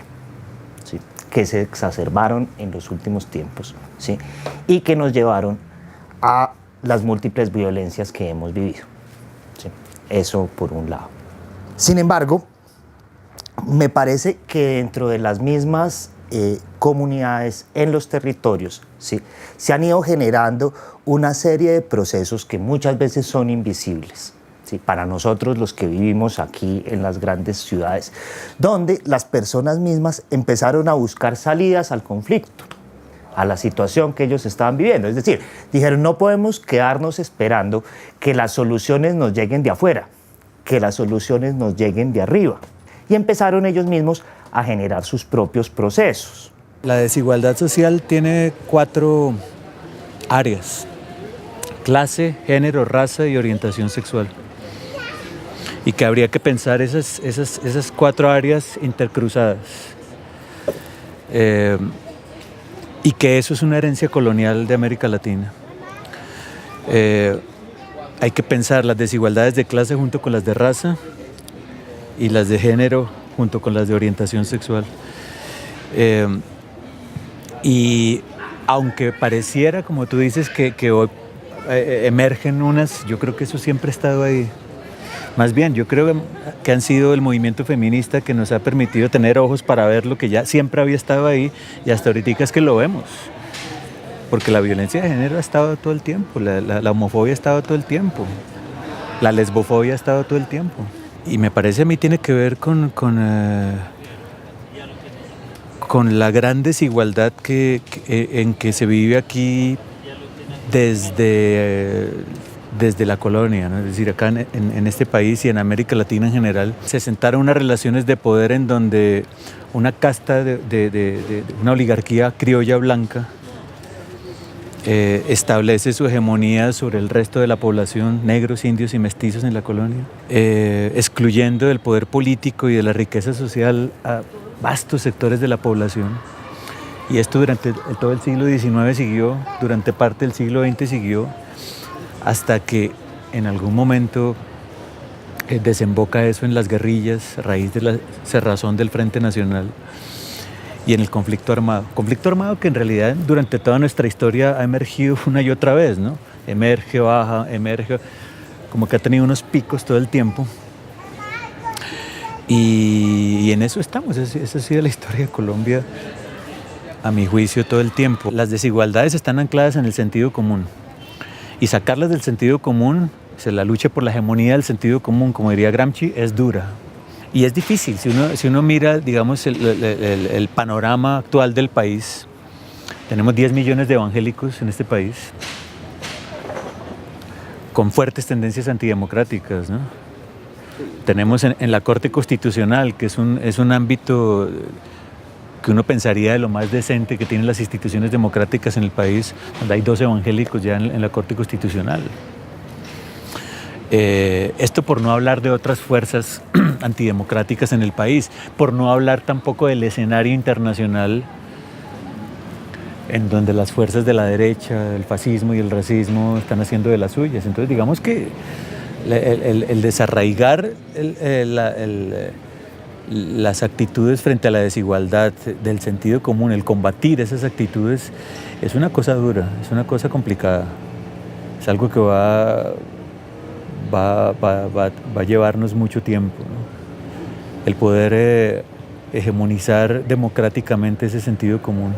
¿sí?, que se exacerbaron en los últimos tiempos, ¿sí?, y que nos llevaron a las múltiples violencias que hemos vivido, ¿sí? Eso por un lado. Sin embargo, me parece que dentro de las mismas comunidades, en los territorios, ¿sí?, se han ido generando una serie de procesos que muchas veces son invisibles, ¿sí?, para nosotros los que vivimos aquí en las grandes ciudades, donde las personas mismas empezaron a buscar salidas al conflicto, a la situación que ellos estaban viviendo. Es decir, dijeron, no podemos quedarnos esperando que las soluciones nos lleguen de afuera, que las soluciones nos lleguen de arriba. Y empezaron ellos mismos a generar sus propios procesos. La desigualdad social tiene 4 áreas: clase, género, raza y orientación sexual. Y que habría que pensar esas 4 áreas intercruzadas. Y que eso es una herencia colonial de América Latina. Hay que pensar las desigualdades de clase junto con las de raza y las de género junto con las de orientación sexual. Y aunque pareciera, como tú dices, que hoy emergen unas, yo creo que eso siempre ha estado ahí. Más bien, yo creo que han sido el movimiento feminista que nos ha permitido tener ojos para ver lo que ya siempre había estado ahí, y hasta ahorita es que lo vemos. Porque la violencia de género ha estado todo el tiempo, la homofobia ha estado todo el tiempo, la lesbofobia ha estado todo el tiempo. Y me parece a mí tiene que ver con la gran desigualdad en que se vive aquí desde la colonia, ¿no? Es decir, acá en este país y en América Latina en general, se sentaron unas relaciones de poder en donde una casta de una oligarquía criolla blanca establece su hegemonía sobre el resto de la población, negros, indios y mestizos en la colonia, excluyendo del poder político y de la riqueza social a vastos sectores de la población. Y esto durante todo el siglo XIX siguió, durante parte del siglo XX siguió, hasta que en algún momento desemboca eso en las guerrillas a raíz de la cerrazón del Frente Nacional y en el conflicto armado que en realidad durante toda nuestra historia ha emergido una y otra vez, ¿no? Emerge, baja, emerge, como que ha tenido unos picos todo el tiempo, y en eso estamos. Esa ha sido la historia de Colombia, a mi juicio, todo el tiempo. Las desigualdades están ancladas en el sentido común, y sacarlas del sentido común, la lucha por la hegemonía del sentido común, como diría Gramsci, es dura. Y es difícil, si uno mira, digamos, el panorama actual del país. Tenemos 10 millones de evangélicos en este país, con fuertes tendencias antidemocráticas, ¿no? Tenemos en la Corte Constitucional, que es un ámbito que uno pensaría de lo más decente que tienen las instituciones democráticas en el país, donde hay 2 evangélicos ya en la Corte Constitucional. Esto por no hablar de otras fuerzas antidemocráticas en el país, por no hablar tampoco del escenario internacional en donde las fuerzas de la derecha, el fascismo y el racismo están haciendo de las suyas. Entonces digamos que el desarraigar las actitudes frente a la desigualdad del sentido común, el combatir esas actitudes, es una cosa dura, es una cosa complicada. Es algo que va a llevarnos mucho tiempo, ¿no? El poder hegemonizar democráticamente ese sentido común.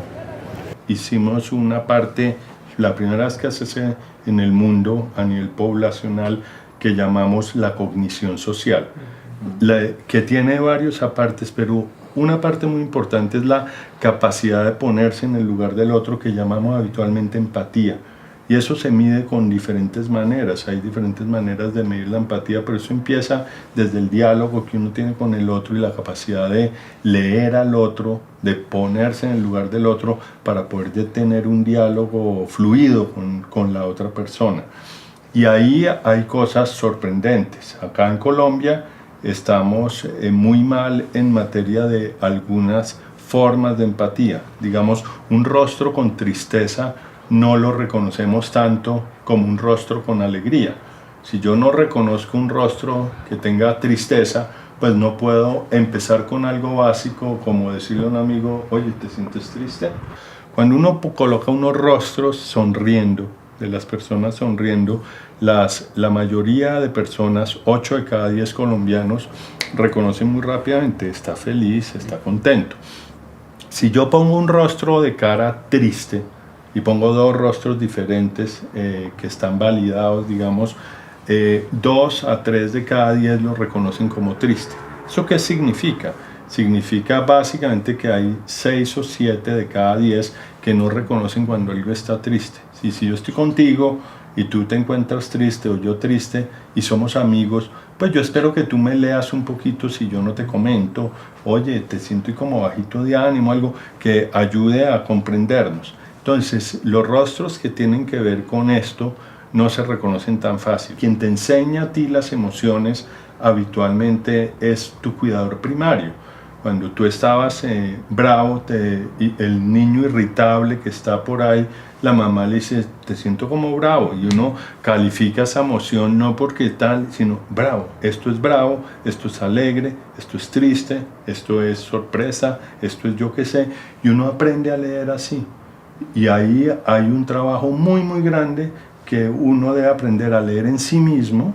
Hicimos una parte, la primera vez que se hace en el mundo a nivel poblacional, que llamamos la cognición social, que tiene varios apartes, pero una parte muy importante es la capacidad de ponerse en el lugar del otro, que llamamos habitualmente empatía. Y eso se mide con diferentes maneras, hay diferentes maneras de medir la empatía, pero eso empieza desde el diálogo que uno tiene con el otro y la capacidad de leer al otro, de ponerse en el lugar del otro para poder tener un diálogo fluido con la otra persona. Y ahí hay cosas sorprendentes. Acá en Colombia estamos muy mal en materia de algunas formas de empatía. Digamos, un rostro con tristeza no lo reconocemos tanto como un rostro con alegría. Si yo no reconozco un rostro que tenga tristeza, pues no puedo empezar con algo básico como decirle a un amigo, oye, ¿te sientes triste? Cuando uno coloca unos rostros sonriendo, de las personas sonriendo, la mayoría de personas, 8 de cada 10 colombianos, reconocen muy rápidamente, está feliz, está contento. Si yo pongo un rostro de cara triste, y pongo dos rostros diferentes que están validados, digamos, 2 a 3 de cada 10 lo reconocen como triste. ¿Eso qué significa? Significa básicamente que hay 6 o 7 de cada 10 que no reconocen cuando algo está triste. Si yo estoy contigo y tú te encuentras triste o yo triste y somos amigos, pues yo espero que tú me leas un poquito si yo no te comento, oye, te siento como bajito de ánimo, algo que ayude a comprendernos. Entonces, los rostros que tienen que ver con esto no se reconocen tan fácil. Quien te enseña a ti las emociones habitualmente es tu cuidador primario. Cuando tú estabas bravo, el niño irritable que está por ahí, la mamá le dice, te siento como bravo, y uno califica esa emoción no porque tal, sino bravo. Esto es alegre, esto es triste, esto es sorpresa, esto es yo qué sé, y uno aprende a leer así. Y ahí hay un trabajo muy muy grande que uno debe aprender a leer en sí mismo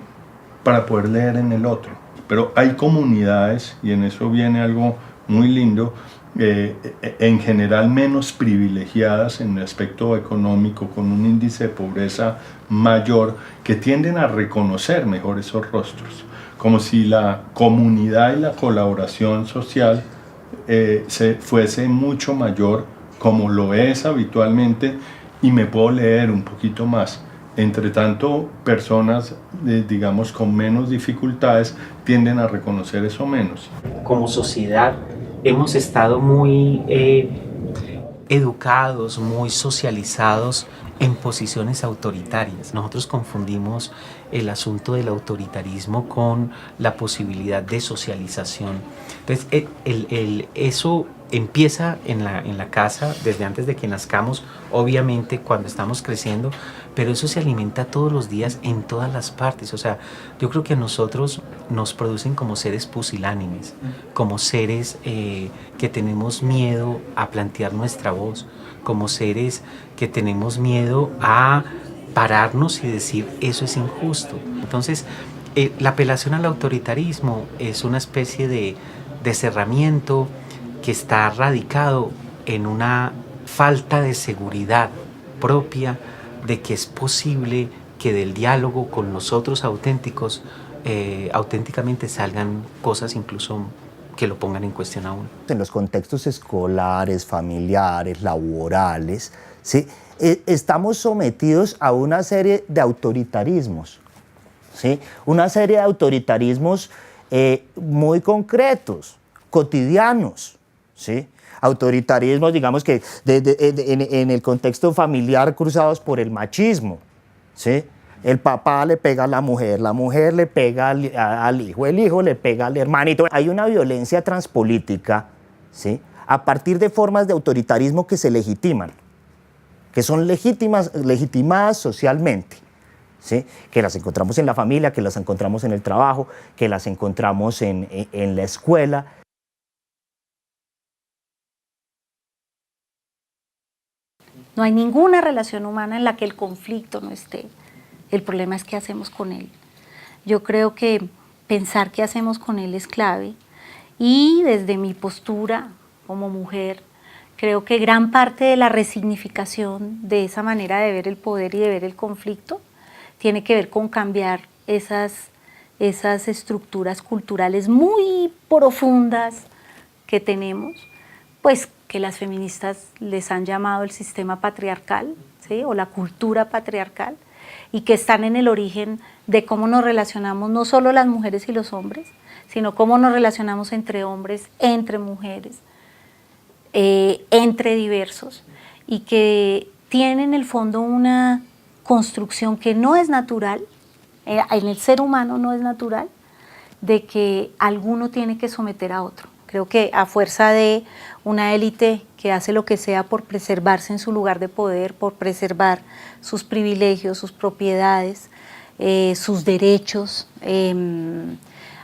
para poder leer en el otro. Pero hay comunidades, y en eso viene algo muy lindo, en general menos privilegiadas en el aspecto económico, con un índice de pobreza mayor, que tienden a reconocer mejor esos rostros, como si la comunidad y la colaboración social fuese mucho mayor, como lo es habitualmente, y me puedo leer un poquito más. Entre tanto, personas, digamos, con menos dificultades tienden a reconocer eso menos. Como sociedad hemos estado muy educados, muy socializados en posiciones autoritarias. Nosotros confundimos el asunto del autoritarismo con la posibilidad de socialización. Entonces, eso empieza en la casa, desde antes de que nazcamos, obviamente cuando estamos creciendo, pero eso se alimenta todos los días en todas las partes. O sea, yo creo que a nosotros nos producen como seres pusilánimes, como seres que tenemos miedo a plantear nuestra voz, como seres que tenemos miedo a pararnos y decir eso es injusto. Entonces, la apelación al autoritarismo es una especie de cerramiento que está radicado en una falta de seguridad propia de que es posible que del diálogo con los otros auténticos auténticamente salgan cosas incluso que lo pongan en cuestión a uno. En los contextos escolares, familiares, laborales, ¿sí? Estamos sometidos a una serie de autoritarismos, ¿sí? Una serie de autoritarismos muy concretos, cotidianos, ¿sí? Autoritarismos, digamos que en el contexto familiar cruzados por el machismo, ¿sí? El papá le pega a la mujer le pega al hijo, el hijo le pega al hermanito. Hay una violencia transpolítica, ¿sí?, a partir de formas de autoritarismo que se legitiman, que son legitimadas socialmente, ¿sí?, que las encontramos en la familia, que las encontramos en el trabajo, que las encontramos en la escuela. No hay ninguna relación humana en la que el conflicto no esté. El problema es qué hacemos con él. Yo creo que pensar qué hacemos con él es clave, y desde mi postura como mujer, creo que gran parte de la resignificación de esa manera de ver el poder y de ver el conflicto tiene que ver con cambiar esas estructuras culturales muy profundas que tenemos, pues que las feministas les han llamado el sistema patriarcal, ¿sí?, o la cultura patriarcal, y que están en el origen de cómo nos relacionamos no solo las mujeres y los hombres, sino cómo nos relacionamos entre hombres, entre mujeres, entre diversos, y que tienen en el fondo una construcción que no es natural, en el ser humano no es natural, de que alguno tiene que someter a otro. Creo que a fuerza de una élite que hace lo que sea por preservarse en su lugar de poder, por preservar sus privilegios, sus propiedades, sus derechos,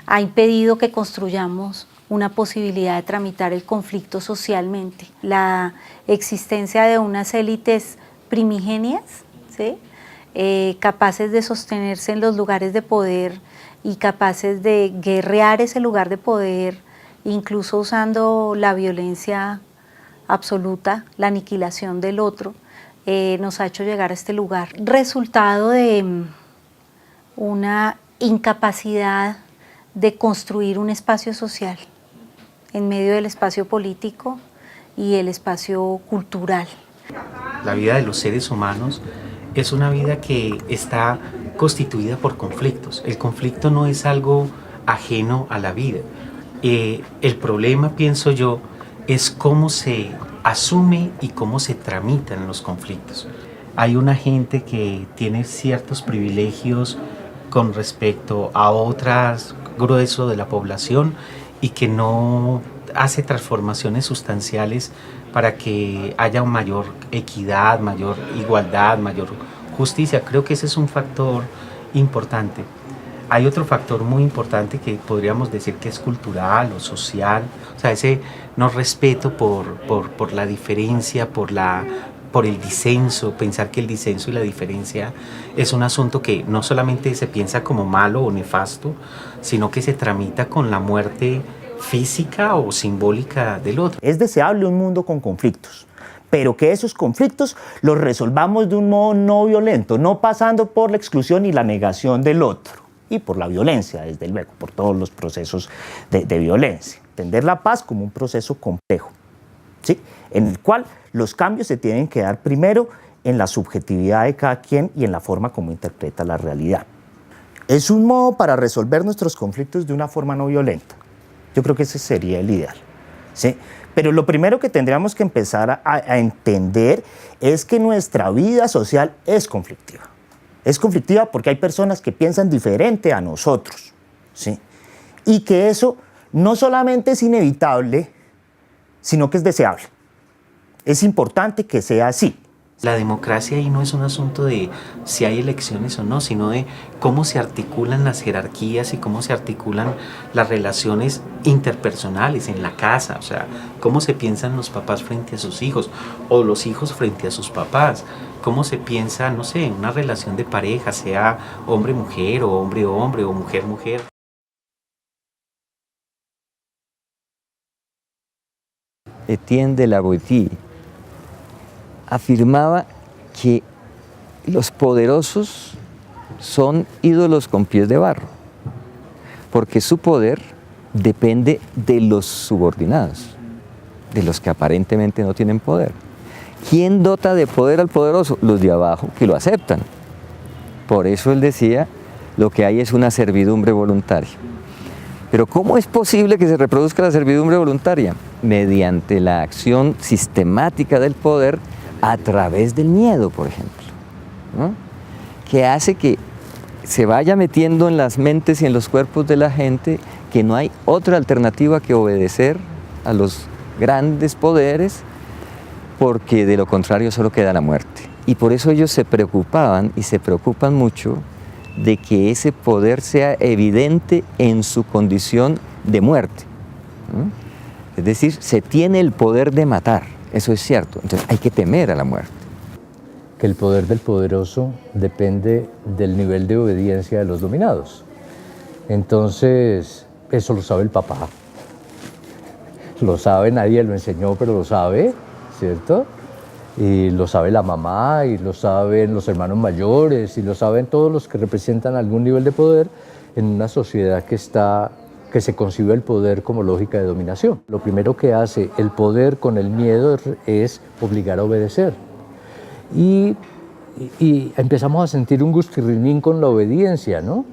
ha impedido que construyamos una posibilidad de tramitar el conflicto socialmente. La existencia de unas élites primigenias, ¿sí?, capaces de sostenerse en los lugares de poder y capaces de guerrear ese lugar de poder, incluso usando la violencia absoluta, la aniquilación del otro, nos ha hecho llegar a este lugar. Resultado de una incapacidad de construir un espacio social en medio del espacio político y el espacio cultural. La vida de los seres humanos es una vida que está constituida por conflictos. El conflicto no es algo ajeno a la vida. El problema, pienso yo, es cómo se asume y cómo se tramitan los conflictos. Hay una gente que tiene ciertos privilegios con respecto a otras grueso de la población y que no hace transformaciones sustanciales para que haya mayor equidad, mayor igualdad, mayor justicia. Creo que ese es un factor importante. Hay otro factor muy importante que podríamos decir que es cultural o social, o sea, ese no respeto por la diferencia, por el disenso, pensar que el disenso y la diferencia es un asunto que no solamente se piensa como malo o nefasto, sino que se tramita con la muerte física o simbólica del otro. Es deseable un mundo con conflictos, pero que esos conflictos los resolvamos de un modo no violento, no pasando por la exclusión y la negación del otro, y por la violencia, desde luego, por todos los procesos de violencia. Entender la paz como un proceso complejo, ¿sí?, en el cual los cambios se tienen que dar primero en la subjetividad de cada quien y en la forma como interpreta la realidad. Es un modo para resolver nuestros conflictos de una forma no violenta. Yo creo que ese sería el ideal, ¿sí? Pero lo primero que tendríamos que empezar a entender es que nuestra vida social es conflictiva. Es conflictiva porque hay personas que piensan diferente a nosotros, ¿sí?, y que eso no solamente es inevitable, sino que es deseable. Es importante que sea así. La democracia ahí no es un asunto de si hay elecciones o no, sino de cómo se articulan las jerarquías y cómo se articulan las relaciones interpersonales en la casa, o sea, cómo se piensan los papás frente a sus hijos o los hijos frente a sus papás, cómo se piensa, no sé, en una relación de pareja, sea hombre-mujer o hombre-hombre o mujer-mujer. Etienne de la Boétie afirmaba que los poderosos son ídolos con pies de barro, porque su poder depende de los subordinados, de los que aparentemente no tienen poder. ¿Quién dota de poder al poderoso? Los de abajo, que lo aceptan. Por eso él decía, lo que hay es una servidumbre voluntaria. Pero ¿cómo es posible que se reproduzca la servidumbre voluntaria? Mediante la acción sistemática del poder a través del miedo, por ejemplo, ¿no? que hace que se vaya metiendo en las mentes y en los cuerpos de la gente que no hay otra alternativa que obedecer a los grandes poderes, porque de lo contrario solo queda la muerte. Y por eso ellos se preocupaban y se preocupan mucho de que ese poder sea evidente en su condición de muerte. Es decir, se tiene el poder de matar, eso es cierto, entonces hay que temer a la muerte. Que el poder del poderoso depende del nivel de obediencia de los dominados. Entonces, eso lo sabe el papá. Lo sabe, nadie lo enseñó, pero lo sabe, ¿cierto? Y lo sabe la mamá, y lo saben los hermanos mayores, y lo saben todos los que representan algún nivel de poder en una sociedad que se concibe el poder como lógica de dominación. Lo primero que hace el poder con el miedo es obligar a obedecer. Y empezamos a sentir un gustirrinín con la obediencia, ¿no?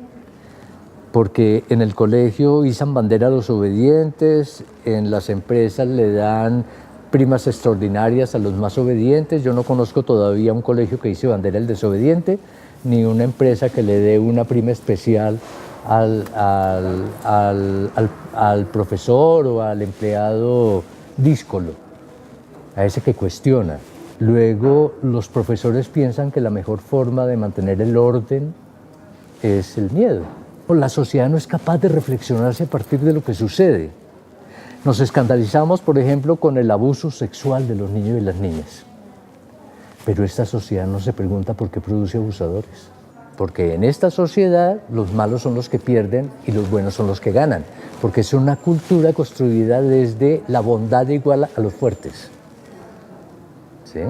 Porque en el colegio izan bandera a los obedientes, en las empresas le dan primas extraordinarias a los más obedientes. Yo no conozco todavía un colegio que hice bandera al desobediente, ni una empresa que le dé una prima especial al profesor o al empleado díscolo, a ese que cuestiona. Luego, los profesores piensan que la mejor forma de mantener el orden es el miedo. La sociedad no es capaz de reflexionarse a partir de lo que sucede. Nos escandalizamos, por ejemplo, con el abuso sexual de los niños y las niñas. Pero esta sociedad no se pregunta por qué produce abusadores. Porque en esta sociedad los malos son los que pierden y los buenos son los que ganan. Porque es una cultura construida desde la bondad igual a los fuertes. ¿Sí?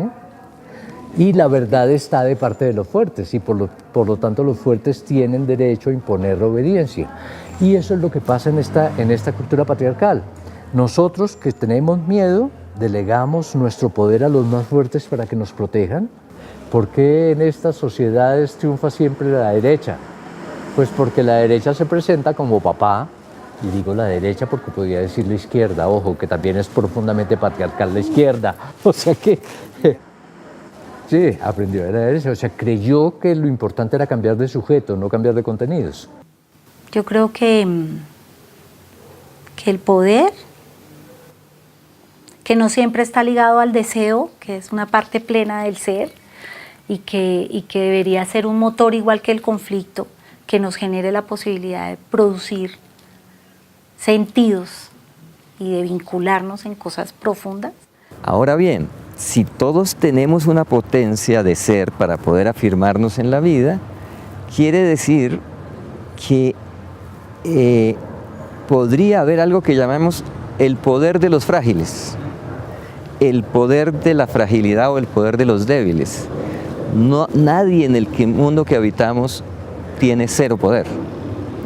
Y la verdad está de parte de los fuertes y por lo tanto los fuertes tienen derecho a imponer obediencia. Y eso es lo que pasa en esta cultura patriarcal. Nosotros que tenemos miedo, delegamos nuestro poder a los más fuertes para que nos protejan. ¿Por qué en estas sociedades triunfa siempre la derecha? Pues porque la derecha se presenta como papá, y digo la derecha porque podría decir la izquierda, ojo, que también es profundamente patriarcal la izquierda. O sea que, sí, aprendió de la derecha, o sea, creyó que lo importante era cambiar de sujeto, no cambiar de contenidos. Yo creo que el poder, que no siempre está ligado al deseo, que es una parte plena del ser, y que debería ser un motor igual que el conflicto, que nos genere la posibilidad de producir sentidos y de vincularnos en cosas profundas. Ahora bien, si todos tenemos una potencia de ser para poder afirmarnos en la vida, quiere decir que podría haber algo que llamamos el poder de los frágiles, el poder de la fragilidad o el poder de los débiles. No, nadie en el mundo que habitamos tiene cero poder,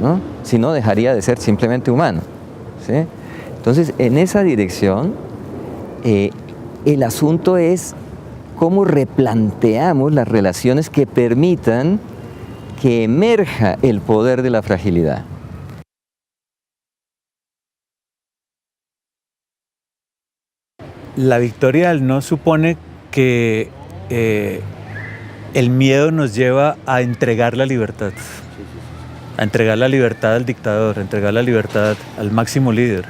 ¿no? Si no, dejaría de ser simplemente humano, ¿sí? Entonces, en esa dirección, el asunto es cómo replanteamos las relaciones que permitan que emerja el poder de la fragilidad. La victoria del no supone que el miedo nos lleva a entregar la libertad, a entregar la libertad al dictador, a entregar la libertad al máximo líder,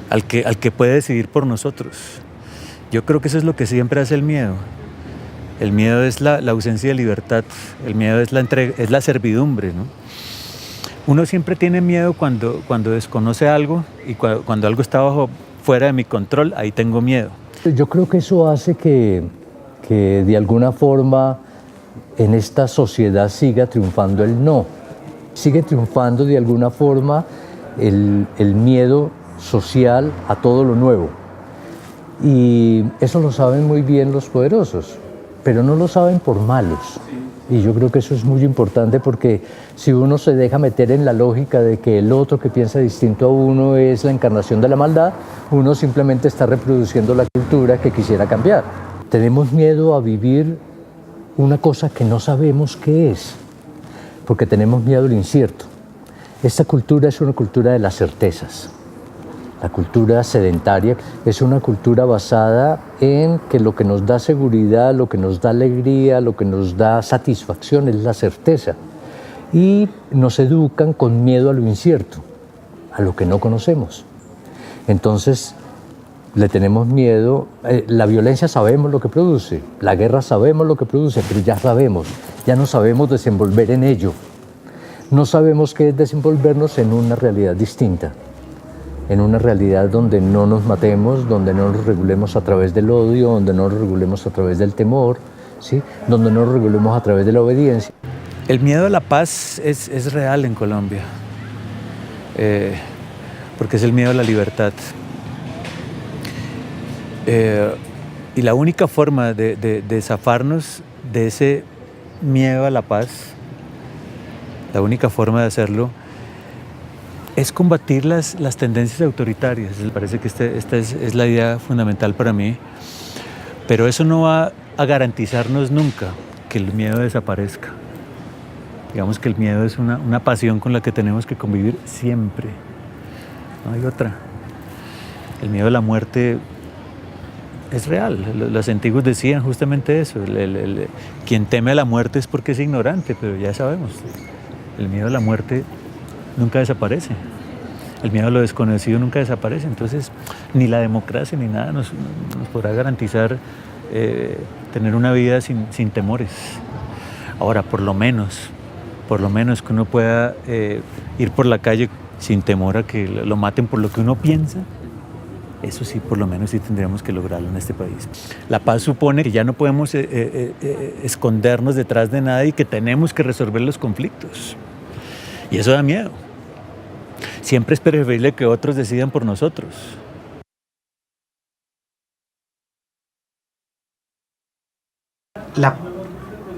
al que puede decidir por nosotros. Yo creo que eso es lo que siempre hace el miedo. El miedo es la ausencia de libertad, el miedo es la servidumbre, ¿no? Uno siempre tiene miedo cuando desconoce algo y cuando algo está fuera de mi control, ahí tengo miedo. Yo creo que eso hace que de alguna forma en esta sociedad siga triunfando el no. Sigue triunfando de alguna forma el miedo social a todo lo nuevo. Y eso lo saben muy bien los poderosos, pero no lo saben por malos. Y yo creo que eso es muy importante porque si uno se deja meter en la lógica de que el otro que piensa distinto a uno es la encarnación de la maldad, uno simplemente está reproduciendo la cultura que quisiera cambiar. Tenemos miedo a vivir una cosa que no sabemos qué es, porque tenemos miedo al incierto. Esta cultura es una cultura de las certezas. La cultura sedentaria es una cultura basada en que lo que nos da seguridad, lo que nos da alegría, lo que nos da satisfacción es la certeza. Y nos educan con miedo a lo incierto, a lo que no conocemos. Entonces, le tenemos miedo. La violencia sabemos lo que produce, la guerra sabemos lo que produce, pero ya no sabemos desenvolver en ello. No sabemos qué es desenvolvernos en una realidad distinta, en una realidad donde no nos matemos, donde no nos regulemos a través del odio, donde no nos regulemos a través del temor, ¿sí? Donde no nos regulemos a través de la obediencia. El miedo a la paz es real en Colombia, porque es el miedo a la libertad. Y la única forma de zafarnos de ese miedo a la paz, la única forma de hacerlo, es combatir las tendencias autoritarias. Me parece que esta es la idea fundamental para mí, pero eso no va a garantizarnos nunca que el miedo desaparezca. Digamos que el miedo es una pasión con la que tenemos que convivir siempre. No hay otra. El miedo a la muerte es real. Los antiguos decían justamente eso. Quien teme a la muerte es porque es ignorante, pero ya sabemos. El miedo a la muerte nunca desaparece. El miedo a lo desconocido nunca desaparece. Entonces, ni la democracia ni nada nos podrá garantizar tener una vida sin temores. Ahora, por lo menos que uno pueda ir por la calle sin temor a que lo maten por lo que uno piensa, eso sí, por lo menos sí tendríamos que lograrlo en este país. La paz supone que ya no podemos escondernos detrás de nada y que tenemos que resolver los conflictos. Y eso da miedo. Siempre es preferible que otros decidan por nosotros. La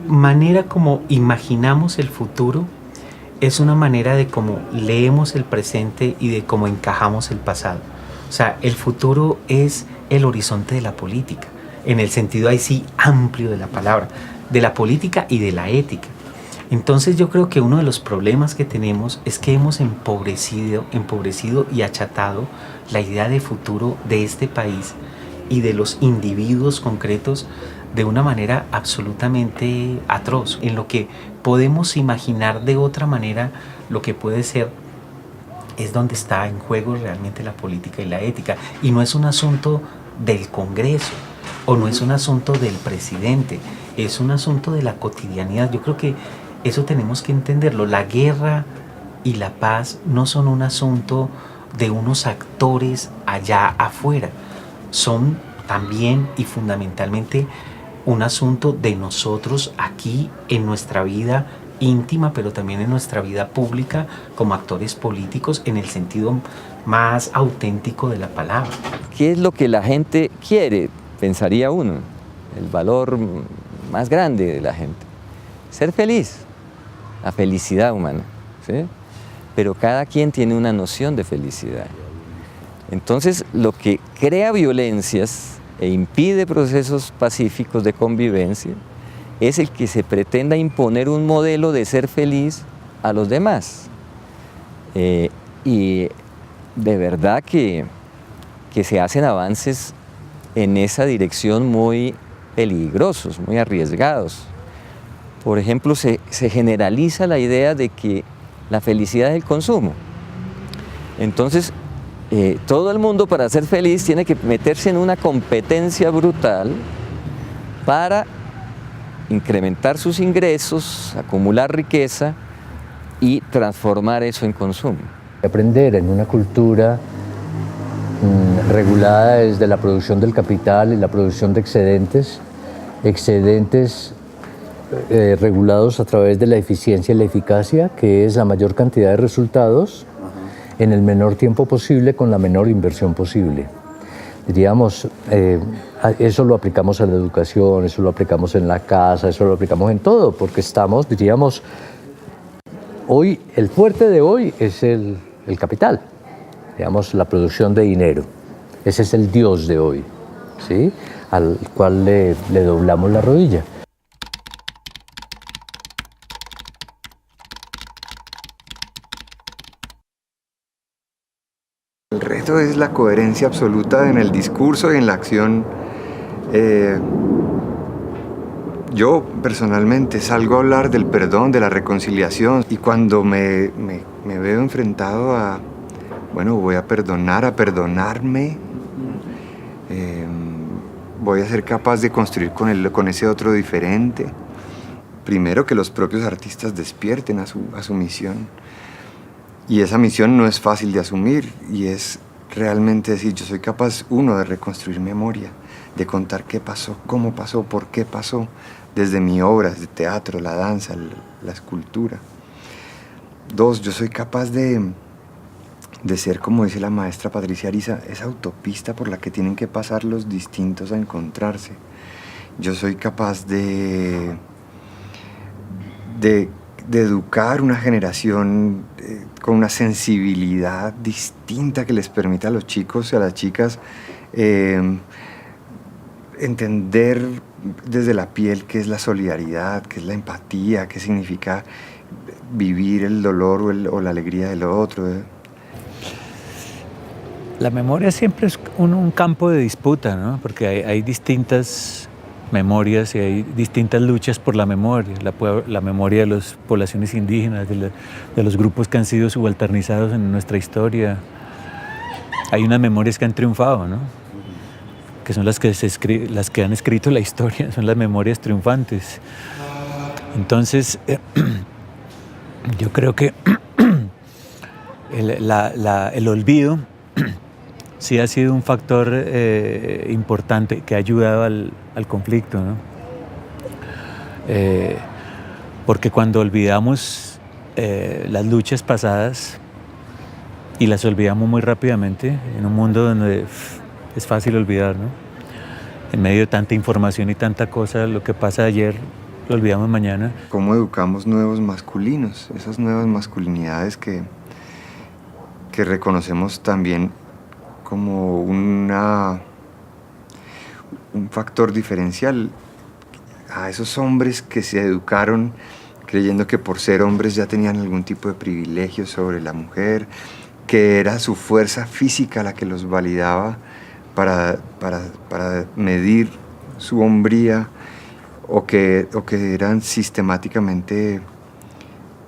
manera como imaginamos el futuro es una manera de cómo leemos el presente y de cómo encajamos el pasado. O sea, el futuro es el horizonte de la política, en el sentido ahí sí amplio de la palabra, de la política y de la ética. Entonces yo creo que uno de los problemas que tenemos es que hemos empobrecido y achatado la idea de futuro de este país y de los individuos concretos de una manera absolutamente atroz, en lo que podemos imaginar de otra manera lo que puede ser. Es donde está en juego realmente la política y la ética, y no es un asunto del Congreso o no es un asunto del presidente, es un asunto de la cotidianidad. Yo creo que eso tenemos que entenderlo. La guerra y la paz no son un asunto de unos actores allá afuera, son también y fundamentalmente un asunto de nosotros aquí en nuestra vida íntima, pero también en nuestra vida pública como actores políticos en el sentido más auténtico de la palabra. ¿Qué es lo que la gente quiere? Pensaría uno, el valor más grande de la gente. Ser feliz, la felicidad humana, ¿sí? Pero cada quien tiene una noción de felicidad. Entonces, lo que crea violencias e impide procesos pacíficos de convivencia es el que se pretenda imponer un modelo de ser feliz a los demás. Y de verdad que se hacen avances en esa dirección muy peligrosos, muy arriesgados. Por ejemplo, se generaliza la idea de que la felicidad es el consumo. Entonces, todo el mundo para ser feliz tiene que meterse en una competencia brutal para incrementar sus ingresos, acumular riqueza y transformar eso en consumo. Aprender en una cultura regulada desde la producción del capital y la producción de excedentes regulados a través de la eficiencia y la eficacia, que es la mayor cantidad de resultados en el menor tiempo posible con la menor inversión posible. Diríamos, eso lo aplicamos en la educación, eso lo aplicamos en la casa, eso lo aplicamos en todo, porque estamos, diríamos, hoy, el fuerte de hoy es el capital, digamos, la producción de dinero. Ese es el Dios de hoy, ¿sí? Al cual le doblamos la rodilla. El reto esto es la coherencia absoluta en el discurso y en la acción. Yo personalmente salgo a hablar del perdón, de la reconciliación, y cuando me veo enfrentado a, bueno, voy a perdonar, a perdonarme, voy a ser capaz de construir con ese otro diferente. Primero que los propios artistas despierten a su misión. Y esa misión no es fácil de asumir, y es realmente decir, yo soy capaz, uno, de reconstruir memoria, de contar qué pasó, cómo pasó, por qué pasó, desde mi obra, desde teatro, la danza, la escultura. Dos, yo soy capaz de ser, como dice la maestra Patricia Ariza, esa autopista por la que tienen que pasar los distintos a encontrarse. Yo soy capaz de educar una generación con una sensibilidad distinta que les permita a los chicos y a las chicas entender desde la piel qué es la solidaridad, qué es la empatía, qué significa vivir el dolor o la alegría del otro. La memoria siempre es un campo de disputa, ¿no? Porque hay distintas memorias y hay distintas luchas por la memoria. La memoria de las poblaciones indígenas, de los grupos que han sido subalternizados en nuestra historia. Hay unas memorias que han triunfado, ¿no? Que son las que han escrito la historia, son las memorias triunfantes. Entonces, yo creo que el olvido sí ha sido un factor importante que ha ayudado al conflicto, ¿no? Porque cuando olvidamos las luchas pasadas y las olvidamos muy rápidamente, en un mundo donde es fácil olvidar, ¿no? En medio de tanta información y tanta cosa, lo que pasa ayer lo olvidamos mañana. ¿Cómo educamos nuevos masculinos? Esas nuevas masculinidades que reconocemos también como un factor diferencial a esos hombres que se educaron creyendo que por ser hombres ya tenían algún tipo de privilegio sobre la mujer, que era su fuerza física la que los validaba para medir su hombría, o que eran sistemáticamente,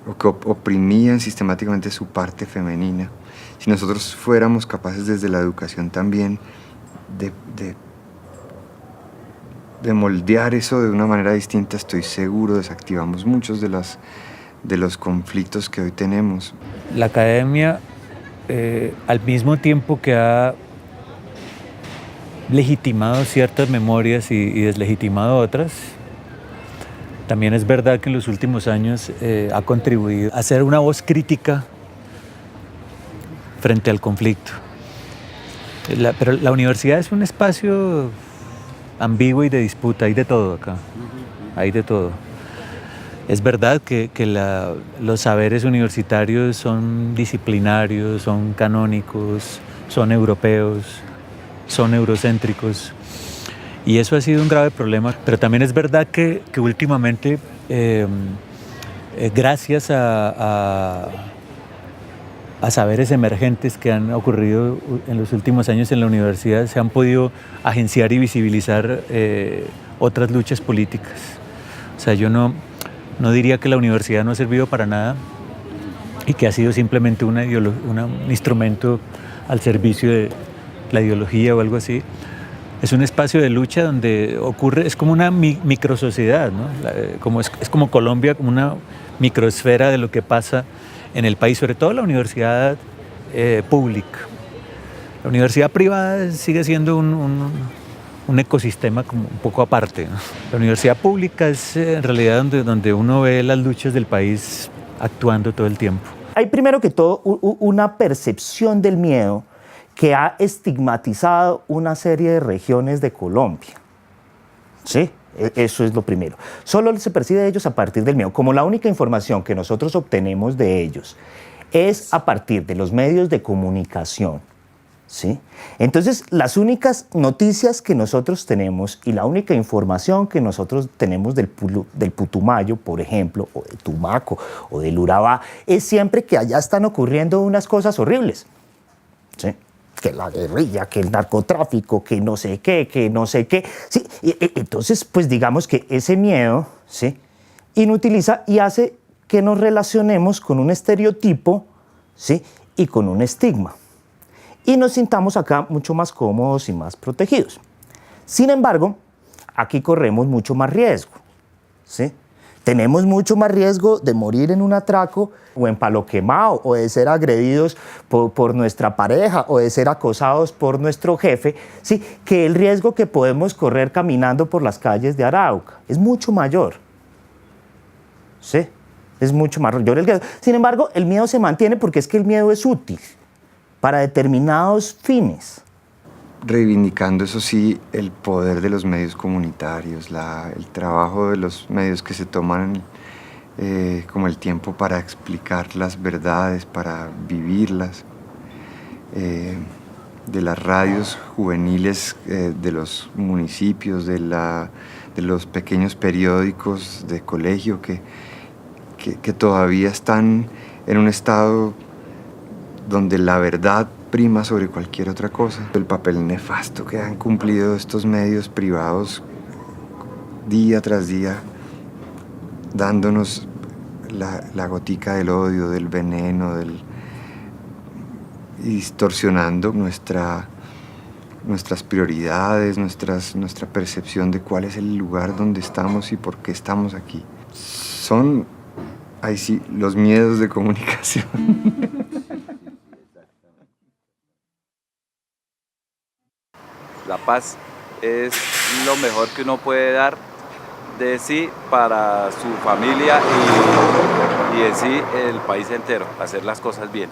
o que oprimían sistemáticamente su parte femenina. Si nosotros fuéramos capaces desde la educación también de moldear eso de una manera distinta, estoy seguro desactivamos muchos de los conflictos que hoy tenemos. La academia, al mismo tiempo que ha legitimado ciertas memorias y deslegitimado otras, también es verdad que en los últimos años ha contribuido a ser una voz crítica frente al conflicto. Pero la universidad es un espacio ambiguo y de disputa, hay de todo acá, hay de todo. Es verdad que los saberes universitarios son disciplinarios, son canónicos, son europeos, son eurocéntricos, y eso ha sido un grave problema. Pero también es verdad que últimamente, gracias a saberes emergentes que han ocurrido en los últimos años en la universidad, se han podido agenciar y visibilizar otras luchas políticas. O sea, yo no diría que la universidad no ha servido para nada y que ha sido simplemente un instrumento al servicio de la ideología o algo así. Es un espacio de lucha donde ocurre, es como una microsociedad, ¿no? Es como Colombia, como una microesfera de lo que pasa en el país, sobre todo la universidad pública. La universidad privada sigue siendo un ecosistema como un poco aparte, ¿no? La universidad pública es en realidad donde uno ve las luchas del país actuando todo el tiempo. Hay primero que todo una percepción del miedo que ha estigmatizado una serie de regiones de Colombia. ¿Sí? Eso es lo primero. Solo se percibe de ellos a partir del miedo. Como la única información que nosotros obtenemos de ellos es a partir de los medios de comunicación, ¿sí? Entonces, las únicas noticias que nosotros tenemos y la única información que nosotros tenemos del Putumayo, por ejemplo, o de Tumaco, o del Urabá, es siempre que allá están ocurriendo unas cosas horribles, ¿sí? que la guerrilla, que el narcotráfico, que no sé qué, que no sé qué. ¿Sí? Entonces, pues digamos que ese miedo, ¿sí?, inutiliza y hace que nos relacionemos con un estereotipo, ¿sí?, y con un estigma. Y nos sintamos acá mucho más cómodos y más protegidos. Sin embargo, aquí corremos mucho más riesgo, ¿sí? Tenemos mucho más riesgo de morir en un atraco o en palo quemado, o de ser agredidos por nuestra pareja, o de ser acosados por nuestro jefe, ¿sí?, que el riesgo que podemos correr caminando por las calles de Arauca. Es mucho mayor. ¿Sí? Es mucho mayor el riesgo. Sin embargo, el miedo se mantiene porque es que el miedo es útil para determinados fines. Reivindicando, eso sí, el poder de los medios comunitarios, el trabajo de los medios que se toman como el tiempo para explicar las verdades, para vivirlas, de las radios juveniles de los municipios, de los pequeños periódicos de colegio que todavía están en un estado donde la verdad prima sobre cualquier otra cosa. El papel nefasto que han cumplido estos medios privados día tras día, dándonos la gotica del odio, del veneno, y distorsionando nuestras prioridades, nuestra percepción de cuál es el lugar donde estamos y por qué estamos aquí. Son, ahí sí, los miedos de comunicación. La paz es lo mejor que uno puede dar de sí para su familia y en sí el país entero, hacer las cosas bien.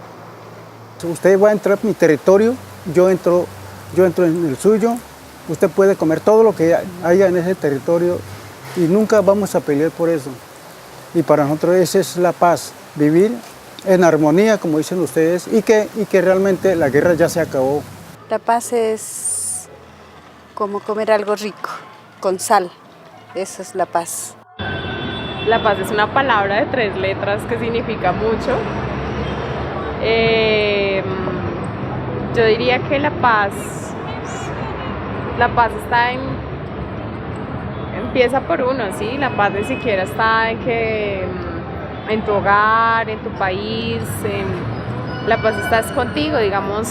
Usted va a entrar en mi territorio, yo entro en el suyo, usted puede comer todo lo que haya en ese territorio y nunca vamos a pelear por eso. Y para nosotros esa es la paz, vivir en armonía, como dicen ustedes, y que realmente la guerra ya se acabó. La paz es como comer algo rico, con sal. Eso es la paz. La paz es una palabra de 3 letras que significa mucho. Yo diría que la paz está empieza por uno, ¿sí? La paz ni siquiera está en tu hogar, en tu país, la paz está contigo, digamos,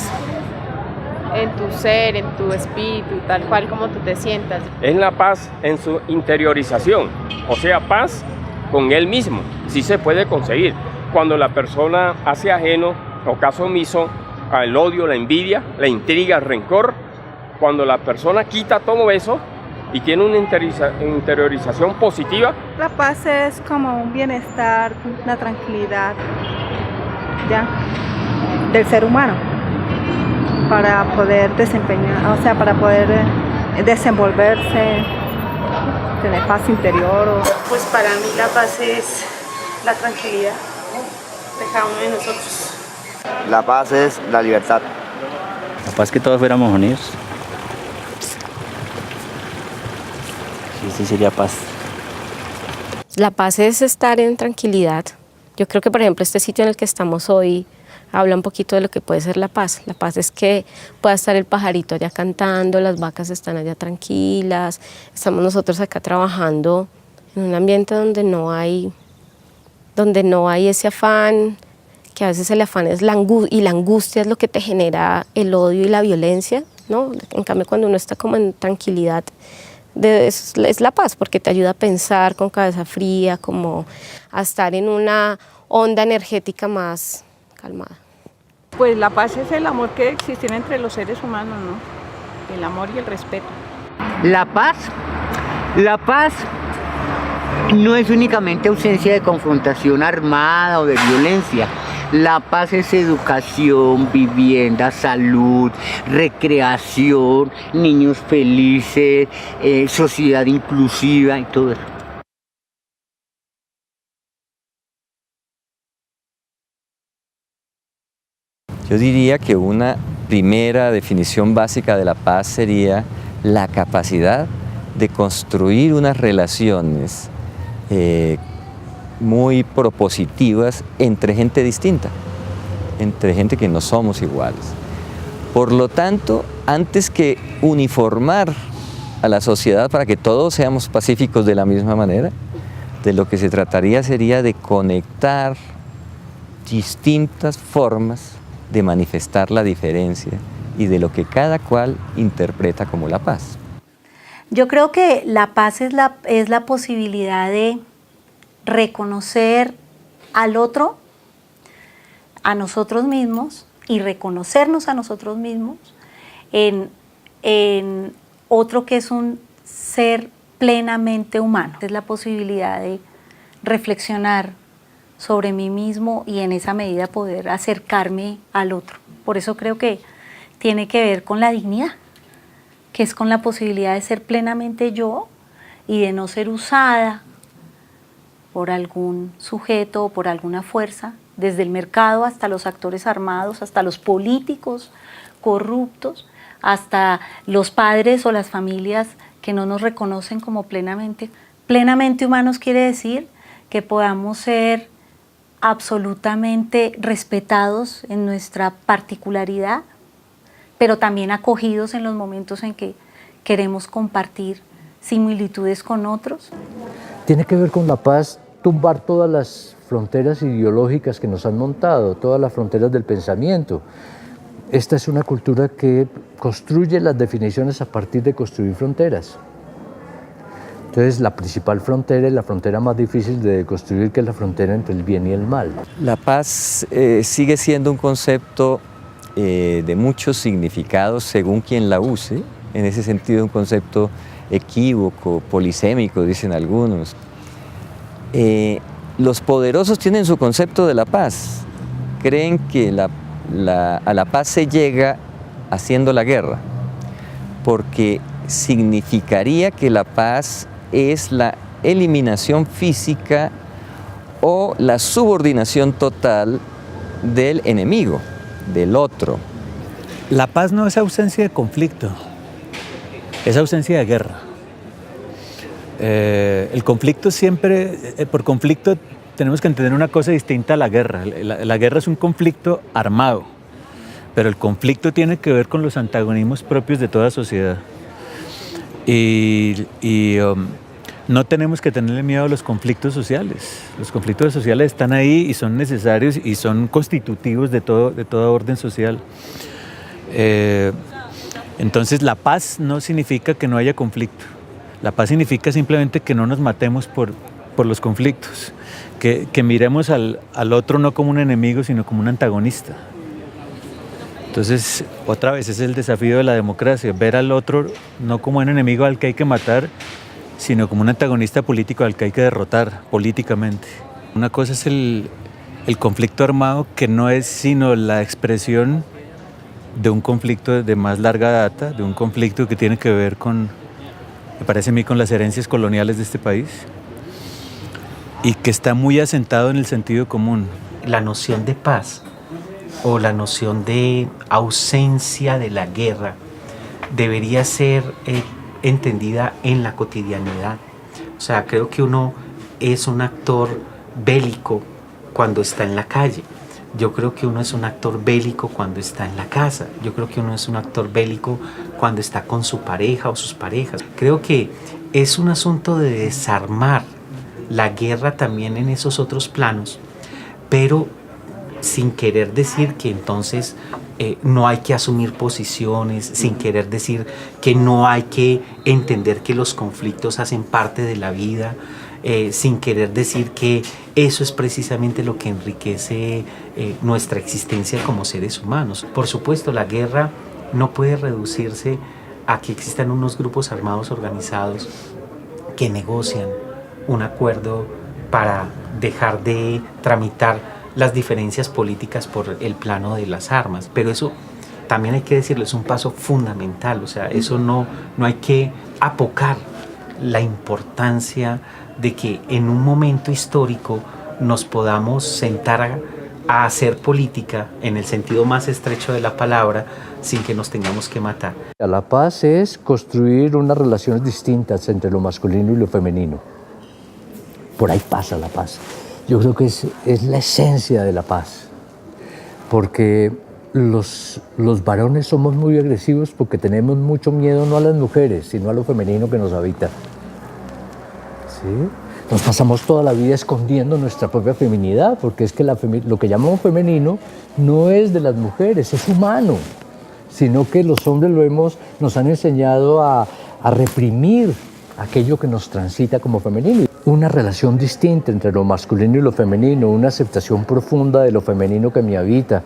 en tu ser, en tu espíritu, tal cual como tú te sientas. Es la paz en su interiorización, o sea, paz con él mismo, sí se puede conseguir. Cuando la persona hace ajeno o caso omiso al odio, la envidia, la intriga, el rencor, cuando la persona quita todo eso y tiene una interiorización positiva. La paz es como un bienestar, una tranquilidad, ¿ya?, del ser humano, para poder desempeñar, o sea, para poder desenvolverse, tener paz interior. Pues para mí la paz es la tranquilidad de cada uno de nosotros. La paz es la libertad. La paz que todos fuéramos unidos. Sí sería paz. La paz es estar en tranquilidad. Yo creo que, por ejemplo, este sitio en el que estamos hoy habla un poquito de lo que puede ser la paz. La paz es que pueda estar el pajarito allá cantando, las vacas están allá tranquilas, estamos nosotros acá trabajando en un ambiente donde no hay ese afán, que a veces el afán es la angustia es lo que te genera el odio y la violencia, ¿no? En cambio, cuando uno está como en tranquilidad, es la paz, porque te ayuda a pensar con cabeza fría, como a estar en una onda energética más calmada. Pues la paz es el amor que existe entre los seres humanos, ¿no? El amor y el respeto. La paz no es únicamente ausencia de confrontación armada o de violencia. La paz es educación, vivienda, salud, recreación, niños felices, sociedad inclusiva y todo eso. Yo diría que una primera definición básica de la paz sería la capacidad de construir unas relaciones muy propositivas entre gente distinta, entre gente que no somos iguales. Por lo tanto, antes que uniformar a la sociedad para que todos seamos pacíficos de la misma manera, de lo que se trataría sería de conectar distintas formas de manifestar la diferencia y de lo que cada cual interpreta como la paz. Yo creo que la paz es la posibilidad de reconocer al otro, a nosotros mismos, y reconocernos a nosotros mismos en otro que es un ser plenamente humano. Es la posibilidad de reflexionar sobre mí mismo y en esa medida poder acercarme al otro. Por eso creo que tiene que ver con la dignidad, que es con la posibilidad de ser plenamente yo y de no ser usada por algún sujeto o por alguna fuerza, desde el mercado hasta los actores armados, hasta los políticos corruptos, hasta los padres o las familias que no nos reconocen como plenamente humanos. Quiere decir que podamos ser absolutamente respetados en nuestra particularidad, pero también acogidos en los momentos en que queremos compartir similitudes con otros. Tiene que ver con la paz, tumbar todas las fronteras ideológicas que nos han montado, todas las fronteras del pensamiento. Esta es una cultura que construye las definiciones a partir de construir fronteras. Entonces, la principal frontera es la frontera más difícil de construir, que es la frontera entre el bien y el mal. La paz sigue siendo un concepto de muchos significados según quien la use, en ese sentido un concepto equívoco, polisémico, dicen algunos. Los poderosos tienen su concepto de la paz, creen que a la paz se llega haciendo la guerra, porque significaría que la paz es la eliminación física o la subordinación total del enemigo, del otro. La paz no es ausencia de conflicto, es ausencia de guerra. El conflicto siempre, por conflicto tenemos que entender una cosa distinta a la guerra. La guerra es un conflicto armado, pero el conflicto tiene que ver con los antagonismos propios de toda sociedad. No tenemos que tenerle miedo a los conflictos sociales. Los conflictos sociales están ahí y son necesarios y son constitutivos de toda orden social. Entonces, la paz no significa que no haya conflicto. La paz significa simplemente que no nos matemos por los conflictos, que miremos al otro no como un enemigo, sino como un antagonista. Entonces, otra vez, ese es el desafío de la democracia, ver al otro no como un enemigo al que hay que matar, sino como un antagonista político al que hay que derrotar políticamente. Una cosa es el conflicto armado, que no es sino la expresión de un conflicto de más larga data, de un conflicto que tiene que ver con, me parece a mí, con las herencias coloniales de este país y que está muy asentado en el sentido común. La noción de paz o la noción de ausencia de la guerra debería ser entendida en la cotidianidad. O sea, creo que uno es un actor bélico cuando está en la calle. Yo creo que uno es un actor bélico cuando está en la casa. Yo creo que uno es un actor bélico cuando está con su pareja o sus parejas. Creo que es un asunto de desarmar la guerra también en esos otros planos, pero sin querer decir que entonces no hay que asumir posiciones, sin querer decir que no hay que entender que los conflictos hacen parte de la vida, sin querer decir que eso es precisamente lo que enriquece nuestra existencia como seres humanos. Por supuesto, la guerra no puede reducirse a que existan unos grupos armados organizados que negocian un acuerdo para dejar de tramitar las diferencias políticas por el plano de las armas, pero eso también hay que decirlo, es un paso fundamental. O sea, eso no hay que apocar la importancia de que en un momento histórico nos podamos sentar a hacer política en el sentido más estrecho de la palabra sin que nos tengamos que matar. La paz es construir unas relaciones distintas entre lo masculino y lo femenino. Por ahí pasa la paz. Yo creo que es la esencia de la paz, porque los varones somos muy agresivos porque tenemos mucho miedo no a las mujeres, sino a lo femenino que nos habita. ¿Sí? Nos pasamos toda la vida escondiendo nuestra propia feminidad, porque es que lo que llamamos femenino no es de las mujeres, es humano, sino que los hombres nos han enseñado a reprimir aquello que nos transita como femenino. Una relación distinta entre lo masculino y lo femenino, una aceptación profunda de lo femenino que me habita,